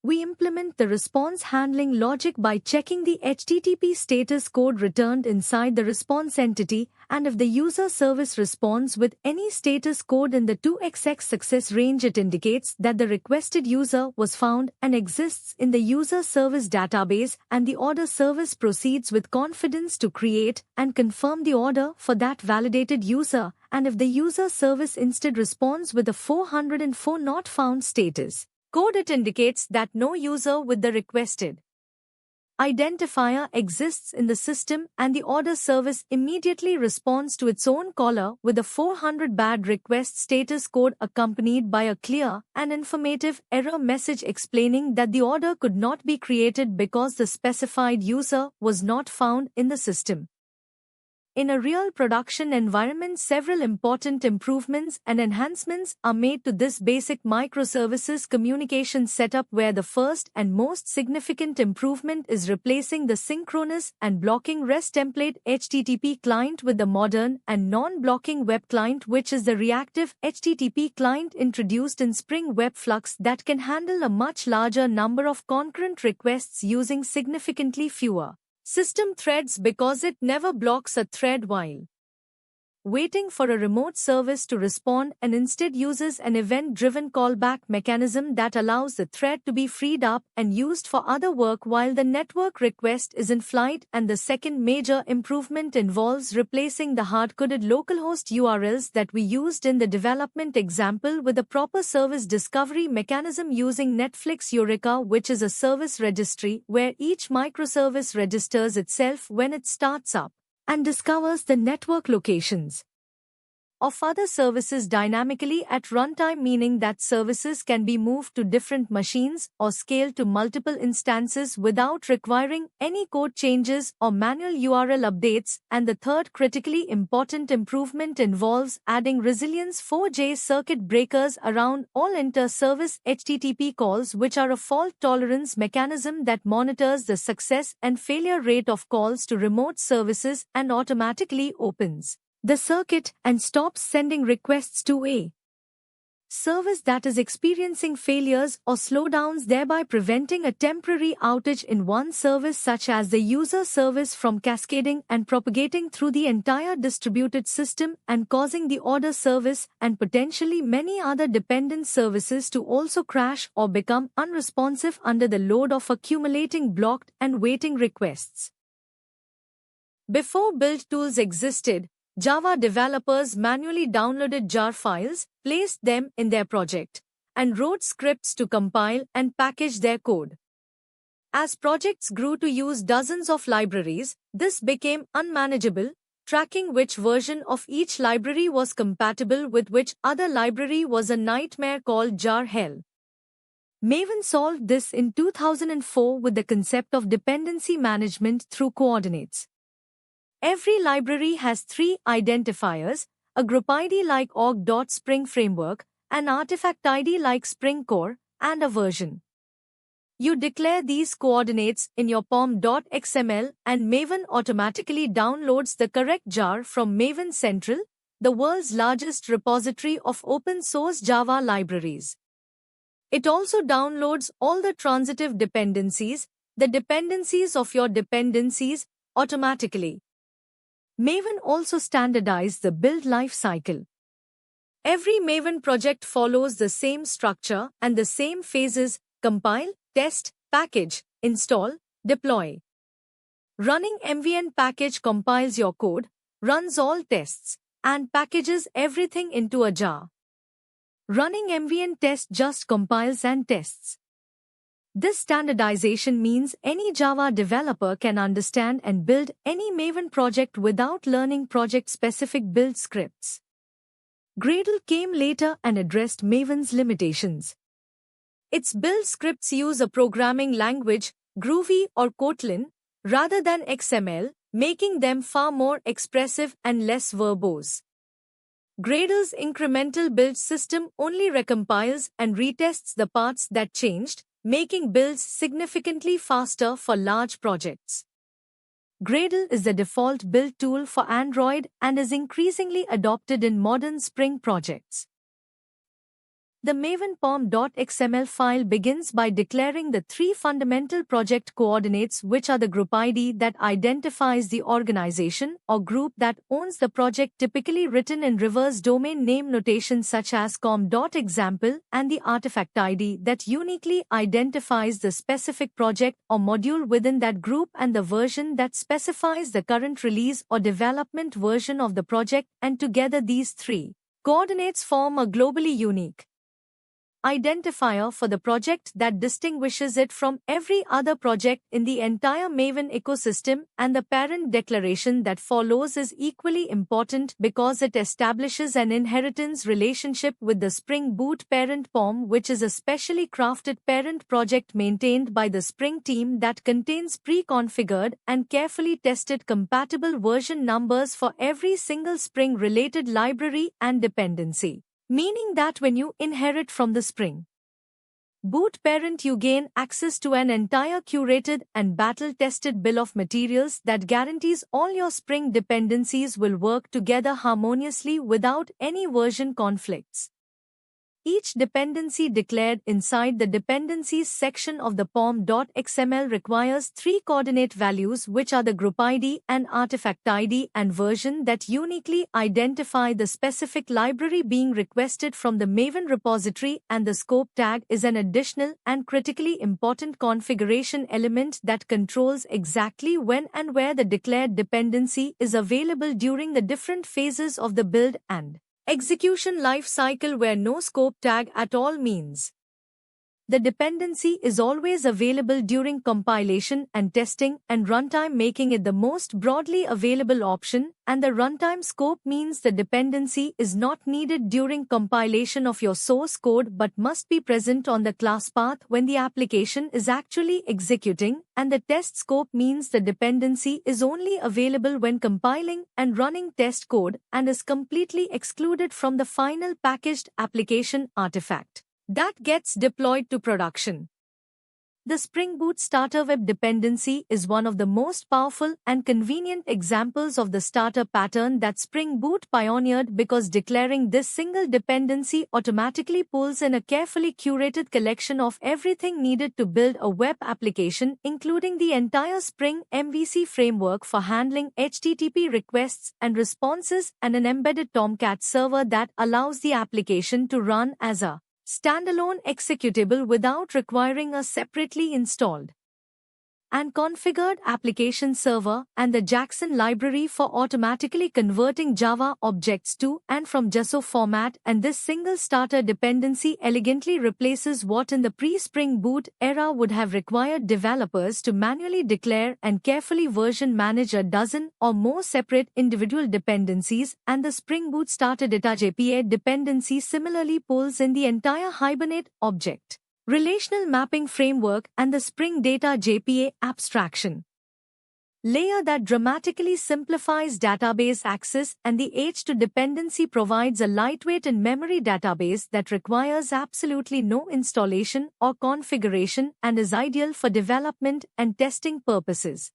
We implement the response handling logic by checking the HTTP status code returned inside the response entity, and if the user service responds with any status code in the 2xx success range, it indicates that the requested user was found and exists in the user service database, and the order service proceeds with confidence to create and confirm the order for that validated user, and if the user service instead responds with a 404 not found status code, it indicates that no user with the requested identifier exists in the system, and the order service immediately responds to its own caller with a 400 bad request status code accompanied by a clear and informative error message explaining that the order could not be created because the specified user was not found in the system. in a real production environment, several important improvements and enhancements are made to this basic microservices communication setup, where the first and most significant improvement is replacing the synchronous and blocking REST template HTTP client with the modern and non-blocking web client, which is the reactive HTTP client introduced in Spring Web Flux that can handle a much larger number of concurrent requests using significantly fewer system threads, because it never blocks a thread while waiting for a remote service to respond, and instead uses an event-driven callback mechanism that allows the thread to be freed up and used for other work while the network request is in flight. And the second major improvement involves replacing the hard-coded localhost URLs that we used in the development example with a proper service discovery mechanism using Netflix Eureka, which is a service registry where each microservice registers itself when it starts up and discovers the network locations of other services dynamically at runtime, meaning that services can be moved to different machines or scaled to multiple instances without requiring any code changes or manual URL updates. And the third critically important improvement involves adding resilience 4J circuit breakers around all inter-service HTTP calls, which are a fault tolerance mechanism that monitors the success and failure rate of calls to remote services and automatically opens the circuit and stops sending requests to a service that is experiencing failures or slowdowns, thereby preventing a temporary outage in one service such as the user service from cascading and propagating through the entire distributed system and causing the order service and potentially many other dependent services to also crash or become unresponsive under the load of accumulating blocked and waiting requests. Before build tools existed, Java developers manually downloaded jar files, placed them in their project, and wrote scripts to compile and package their code. As projects grew to use dozens of libraries, this became unmanageable. Tracking which version of each library was compatible with which other library was a nightmare called jar hell. Maven solved this in 2004 with the concept of dependency management through coordinates. Every library has three identifiers: a group ID like org.spring framework, an artifact ID like Spring Core, and a version. You declare these coordinates in your pom.xml and Maven automatically downloads the correct jar from Maven Central, the world's largest repository of open-source Java libraries. It also downloads all the transitive dependencies, the dependencies of your dependencies, automatically. Maven also standardized the build life cycle. Every Maven project follows the same structure and the same phases: compile, test, package, install, deploy. Running MVN package compiles your code, runs all tests, and packages everything into a jar. Running MVN test just compiles and tests. This standardization means any Java developer can understand and build any Maven project without learning project-specific build scripts. Gradle came later and addressed Maven's limitations. Its build scripts use a programming language, Groovy or Kotlin, rather than XML, making them far more expressive and less verbose. Gradle's incremental build system only recompiles and retests the parts that changed, making builds significantly faster for large projects. Gradle is the default build tool for Android and is increasingly adopted in modern Spring projects. The Maven pom.xml file begins by declaring the three fundamental project coordinates, which are the group ID that identifies the organization or group that owns the project, typically written in reverse domain name notation such as com.example, and the artifact ID that uniquely identifies the specific project or module within that group, and the version that specifies the current release or development version of the project, and together these three coordinates form a globally unique identifier for the project that distinguishes it from every other project in the entire Maven ecosystem, and the parent declaration that follows is equally important because it establishes an inheritance relationship with the Spring Boot parent POM, which is a specially crafted parent project maintained by the Spring team that contains pre-configured and carefully tested compatible version numbers for every single Spring-related library and dependency. Meaning that when you inherit from the Spring Boot parent, you gain access to an entire curated and battle-tested bill of materials that guarantees all your Spring dependencies will work together harmoniously without any version conflicts. Each dependency declared inside the Dependencies section of the POM.xml requires three coordinate values, which are the group ID and artifact ID and version, that uniquely identify the specific library being requested from the Maven repository, and the scope tag is an additional and critically important configuration element that controls exactly when and where the declared dependency is available during the different phases of the build and execution life cycle, where no scope tag at all means the dependency is always available during compilation and testing and runtime, making it the most broadly available option, and the runtime scope means the dependency is not needed during compilation of your source code but must be present on the class path when the application is actually executing, and the test scope means the dependency is only available when compiling and running test code and is completely excluded from the final packaged application artifact that gets deployed to production. The Spring Boot Starter Web dependency is one of the most powerful and convenient examples of the starter pattern that Spring Boot pioneered, because declaring this single dependency automatically pulls in a carefully curated collection of everything needed to build a web application, including the entire Spring MVC framework for handling HTTP requests and responses and an embedded Tomcat server that allows the application to run as a standalone executable without requiring a separately installed and configured application server, and the Jackson library for automatically converting Java objects to and from JSON format. And this single starter dependency elegantly replaces what in the pre-Spring Boot era would have required developers to manually declare and carefully version manage a dozen or more separate individual dependencies, and the Spring Boot Starter Data JPA dependency similarly pulls in the entire Hibernate object relational mapping framework and the Spring Data JPA abstraction layer that dramatically simplifies database access, and the H2 dependency provides a lightweight in-memory database that requires absolutely no installation or configuration and is ideal for development and testing purposes.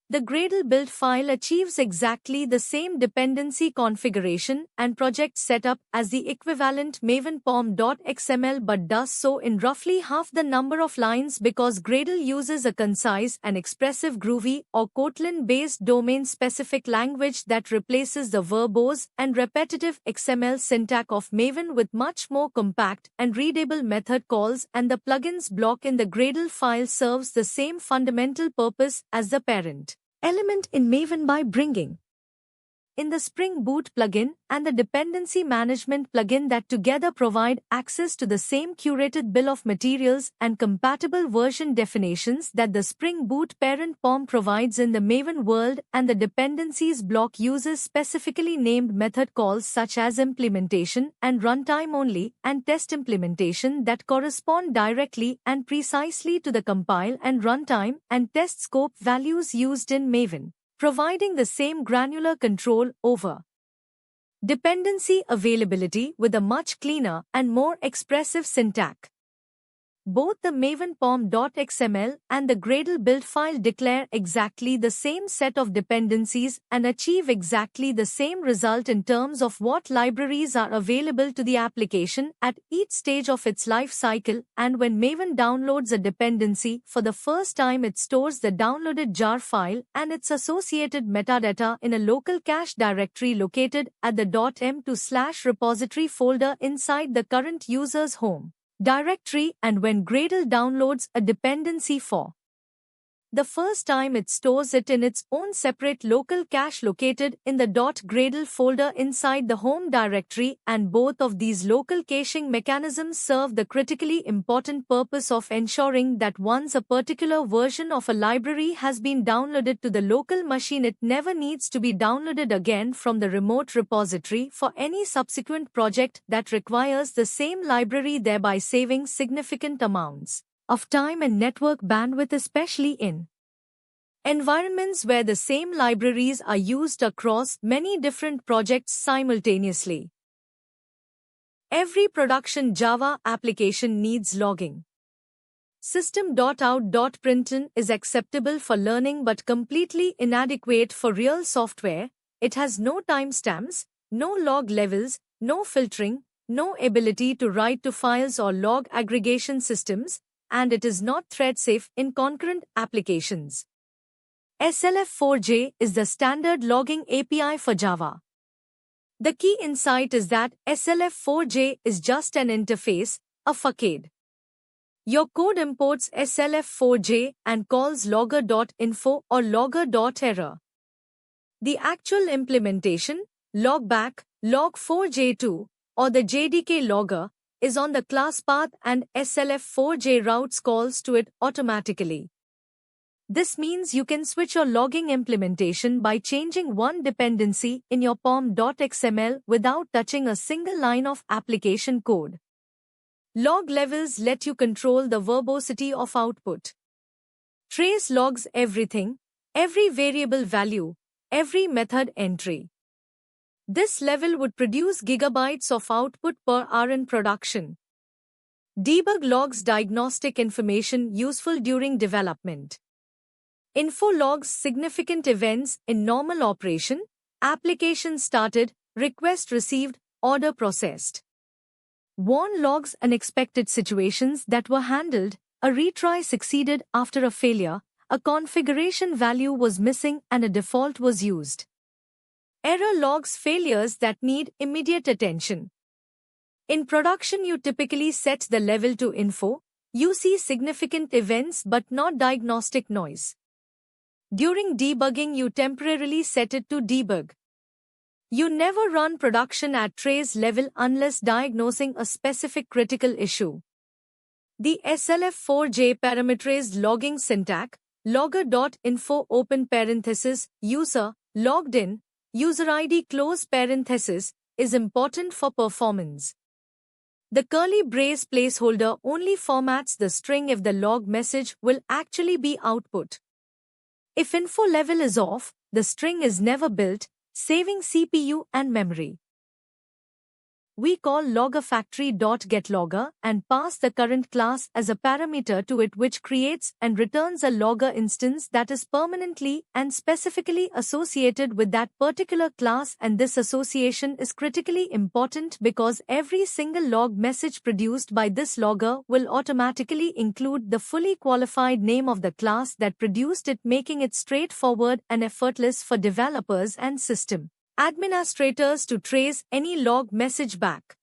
The Gradle build file achieves exactly the same dependency configuration and project setup as the equivalent Maven POM.xml, but does so in roughly half the number of lines, because Gradle uses a concise and expressive Groovy or Kotlin-based domain-specific language that replaces the verbose and repetitive XML syntax of Maven with much more compact and readable method calls, and the plugins block in the Gradle file serves the same fundamental purpose as the parent element in Maven by bringing in the Spring Boot plugin and the dependency management plugin that together provide access to the same curated bill of materials and compatible version definitions that the Spring Boot parent POM provides in the Maven world, and the dependencies block uses specifically named method calls such as implementation and runtime only and test implementation that correspond directly and precisely to the compile and runtime and test scope values used in Maven, providing the same granular control over dependency availability with a much cleaner and more expressive syntax. Both the Maven POM.xml and the Gradle build file declare exactly the same set of dependencies and achieve exactly the same result in terms of what libraries are available to the application at each stage of its life cycle, and when Maven downloads a dependency for the first time, it stores the downloaded jar file and its associated metadata in a local cache directory located at the .m2/repository folder inside the current user's home directory. And when Gradle downloads a dependency for the first time it stores it in its own separate local cache located in the .gradle folder inside the home directory, and both of these local caching mechanisms serve the critically important purpose of ensuring that once a particular version of a library has been downloaded to the local machine, it never needs to be downloaded again from the remote repository for any subsequent project that requires the same library, thereby saving significant amounts of time and network bandwidth, especially in environments where the same libraries are used across many different projects simultaneously. Every production Java application needs logging. System.out.println is acceptable for learning but completely inadequate for real software. It has no timestamps, no log levels, no filtering, no ability to write to files or log aggregation systems, and it is not thread-safe in concurrent applications. SLF4J is the standard logging API for Java. The key insight is that SLF4J is just an interface, a facade. Your code imports SLF4J and calls logger.info or logger.error. The actual implementation, logback, log4j2, or the JDK logger, is on the class path, and SLF4J routes calls to it automatically. This means you can switch your logging implementation by changing one dependency in your pom.xml without touching a single line of application code. Log levels let you control the verbosity of output. Trace logs everything, every variable value, every method entry. This level would produce gigabytes of output per hour in production. Debug logs diagnostic information useful during development. Info logs significant events in normal operation, application started, request received, order processed. Warn logs unexpected situations that were handled, a retry succeeded after a failure, a configuration value was missing and a default was used. Error logs failures that need immediate attention. In production, you typically set the level to info. You see significant events but not diagnostic noise. During debugging, you temporarily set it to debug. You never run production at trace level unless diagnosing a specific critical issue. The SLF4J parameterized logging syntax, logger.info open parenthesis, user, logged in, user ID close parenthesis, is important for performance. The curly brace placeholder only formats the string if the log message will actually be output. If info level is off, the string is never built, saving CPU and memory. We call loggerFactory.getLogger and pass the current class as a parameter to it, which creates and returns a logger instance that is permanently and specifically associated with that particular class, and this association is critically important because every single log message produced by this logger will automatically include the fully qualified name of the class that produced it, making it straightforward and effortless for developers and system administrators to trace any log message back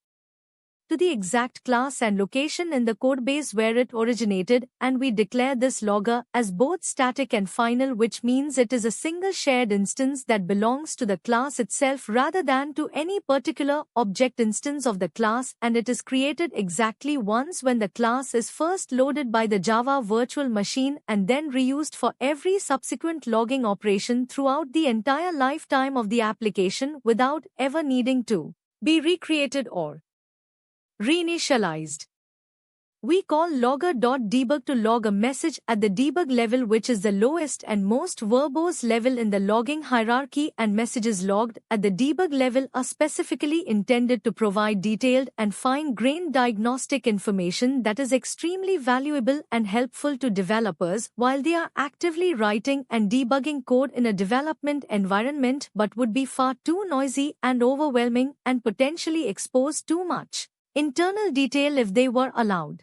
to the exact class and location in the codebase where it originated, and we declare this logger as both static and final, which means it is a single shared instance that belongs to the class itself rather than to any particular object instance of the class, and it is created exactly once when the class is first loaded by the Java virtual machine and then reused for every subsequent logging operation throughout the entire lifetime of the application without ever needing to be recreated or reinitialized. We call logger.debug to log a message at the debug level, which is the lowest and most verbose level in the logging hierarchy, and messages logged at the debug level are specifically intended to provide detailed and fine-grained diagnostic information that is extremely valuable and helpful to developers while they are actively writing and debugging code in a development environment, but would be far too noisy and overwhelming and potentially expose too much internal detail if they were allowed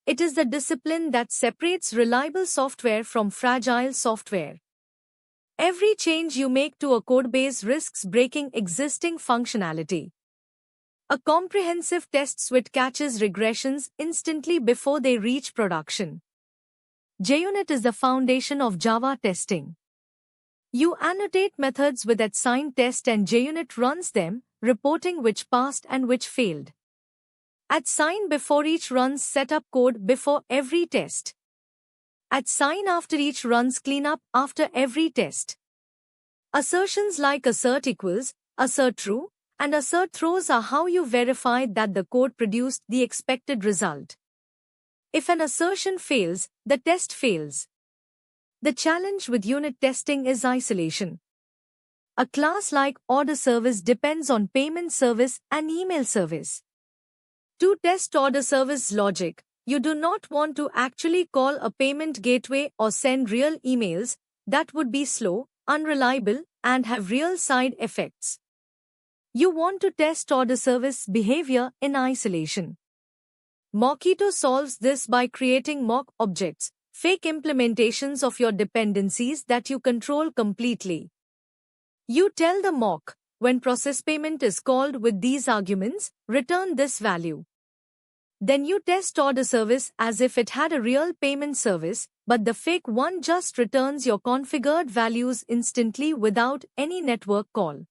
It is the discipline that separates reliable software from fragile software. Every change you make to a codebase risks breaking existing functionality. A comprehensive test suite catches regressions instantly before they reach production. JUnit is the foundation of Java testing. You annotate methods with @test and JUnit runs them, reporting which passed and which failed. @sign before each runs set up code before every test. @sign after each runs cleanup after every test. Assertions like assert equals, assert true, and assert throws are how you verify that the code produced the expected result. If an assertion fails, the test fails. The challenge with unit testing is isolation. A class like order service depends on payment service and email service. To test order service logic, you do not want to actually call a payment gateway or send real emails. That would be slow, unreliable, and have real side effects. You want to test order service behavior in isolation. Mockito solves this by creating mock objects, fake implementations of your dependencies that you control completely. You tell the mock, when process payment is called with these arguments, return this value. Then you test order service as if it had a real payment service, but the fake one just returns your configured values instantly without any network call.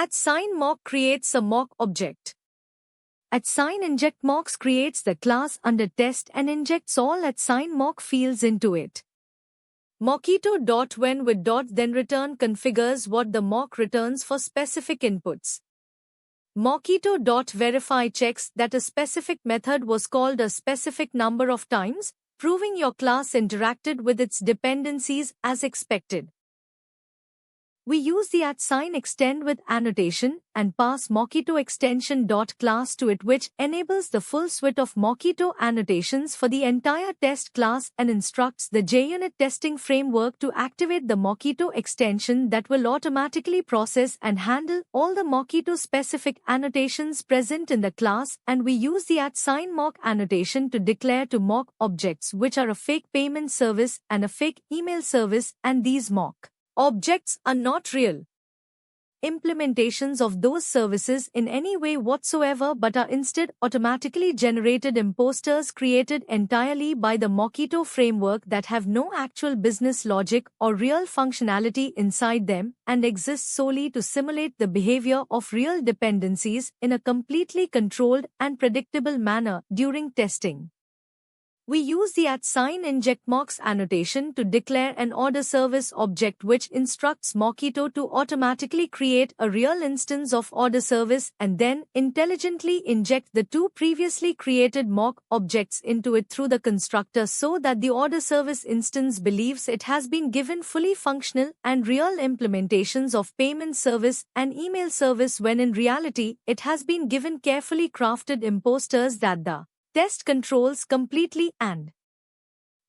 @sign mock creates a mock object. @sign inject mocks creates the class under test and injects all @sign mock fields into it. Mockito.when with then return configures what the mock returns for specific inputs. Mockito.verify checks that a specific method was called a specific number of times, proving your class interacted with its dependencies as expected. We use the @sign extend with annotation and pass Mockito extension.class to it, which enables the full suite of Mockito annotations for the entire test class and instructs the JUnit testing framework to activate the Mockito extension that will automatically process and handle all the Mockito specific annotations present in the class, and we use the @sign mock annotation to declare to mock objects which are a fake payment service and a fake email service, and these mock objects are not real implementations of those services in any way whatsoever but are instead automatically generated imposters created entirely by the Mockito framework that have no actual business logic or real functionality inside them and exist solely to simulate the behavior of real dependencies in a completely controlled and predictable manner during testing. We use the @sign inject mocks annotation to declare an order service object which instructs Mockito to automatically create a real instance of order service and then intelligently inject the two previously created mock objects into it through the constructor so that the order service instance believes it has been given fully functional and real implementations of payment service and email service when in reality it has been given carefully crafted imposters that the test controls completely, and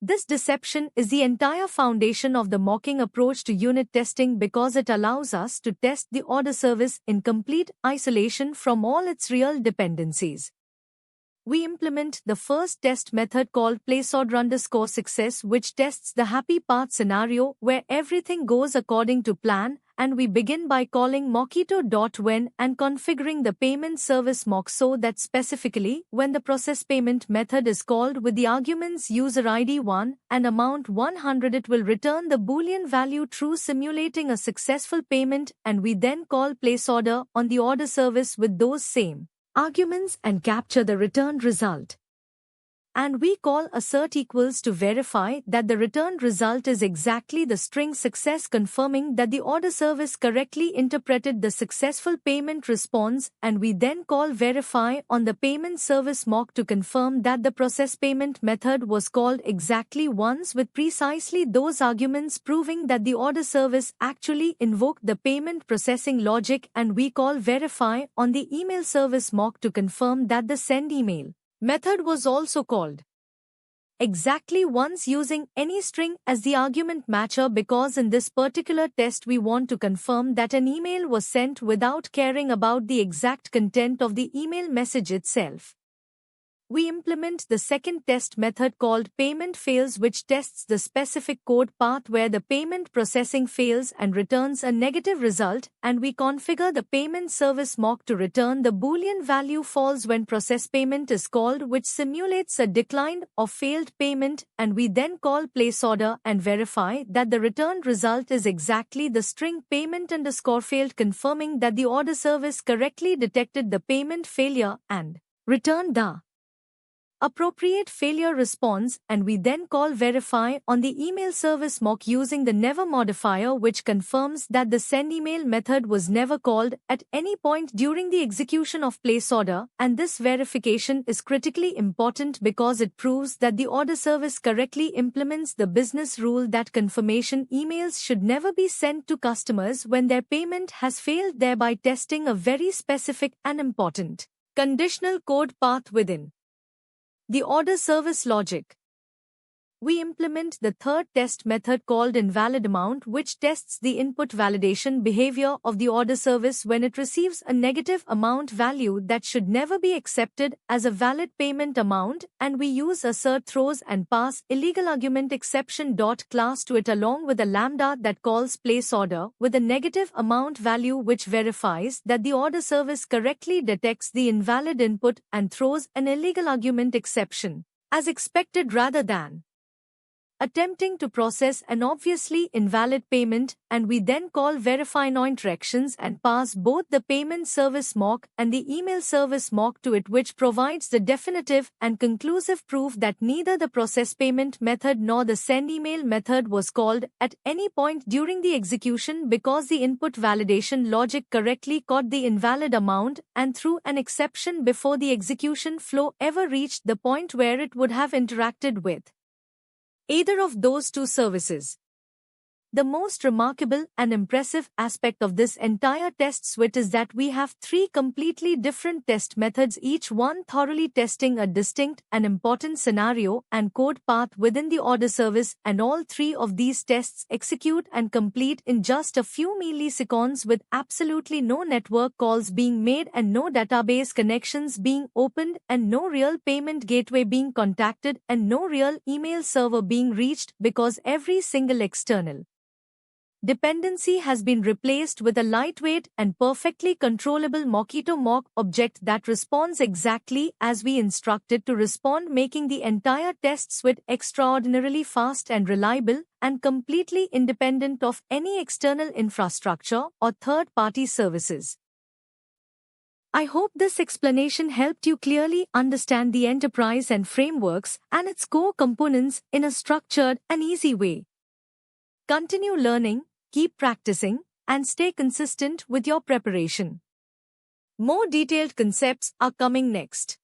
this deception is the entire foundation of the mocking approach to unit testing because it allows us to test the order service in complete isolation from all its real dependencies. We implement the first test method called placeOrder_success, which tests the happy path scenario where everything goes according to plan, and we begin by calling Mockito.when and configuring the payment service mock so that specifically when the process payment method is called with the arguments user ID 1 and amount 100, it will return the Boolean value true, simulating a successful payment, and we then call placeOrder on the order service with those same arguments and capture the returned result. And we call assert equals to verify that the returned result is exactly the string success, confirming that the order service correctly interpreted the successful payment response, and we then call verify on the payment service mock to confirm that the process payment method was called exactly once with precisely those arguments, proving that the order service actually invoked the payment processing logic, and we call verify on the email service mock to confirm that the send email method was also called exactly once using any string as the argument matcher, because in this particular test we want to confirm that an email was sent without caring about the exact content of the email message itself. We implement the second test method called payment fails, which tests the specific code path where the payment processing fails and returns a negative result, and we configure the payment service mock to return the Boolean value false when process payment is called, which simulates a declined or failed payment, and we then call place order and verify that the returned result is exactly the string payment_failed, confirming that the order service correctly detected the payment failure and returned the appropriate failure response, and we then call verify on the email service mock using the never modifier, which confirms that the send email method was never called at any point during the execution of place order, and this verification is critically important because it proves that the order service correctly implements the business rule that confirmation emails should never be sent to customers when their payment has failed, thereby testing a very specific and important conditional code path within the order service logic. We implement the third test method called invalid amount, which tests the input validation behavior of the order service when it receives a negative amount value that should never be accepted as a valid payment amount, and we use assert throws and pass illegal argument exception class to it along with a lambda that calls place order with a negative amount value, which verifies that the order service correctly detects the invalid input and throws an illegal argument exception as expected rather than attempting to process an obviously invalid payment, and we then call verify no interactions and pass both the payment service mock and the email service mock to it, which provides the definitive and conclusive proof that neither the process payment method nor the send email method was called at any point during the execution, because the input validation logic correctly caught the invalid amount and threw an exception before the execution flow ever reached the point where it would have interacted with either of those two services. The most remarkable and impressive aspect of this entire test suite is that we have three completely different test methods, each one thoroughly testing a distinct and important scenario and code path within the order service, and all three of these tests execute and complete in just a few milliseconds, with absolutely no network calls being made and no database connections being opened and no real payment gateway being contacted and no real email server being reached, because every single external dependency has been replaced with a lightweight and perfectly controllable Mockito mock object that responds exactly as we instruct it to respond, making the entire test suite extraordinarily fast and reliable and completely independent of any external infrastructure or third-party services. I hope this explanation helped you clearly understand the enterprise and frameworks and its core components in a structured and easy way. Continue learning, keep practicing, and stay consistent with your preparation. More detailed concepts are coming next.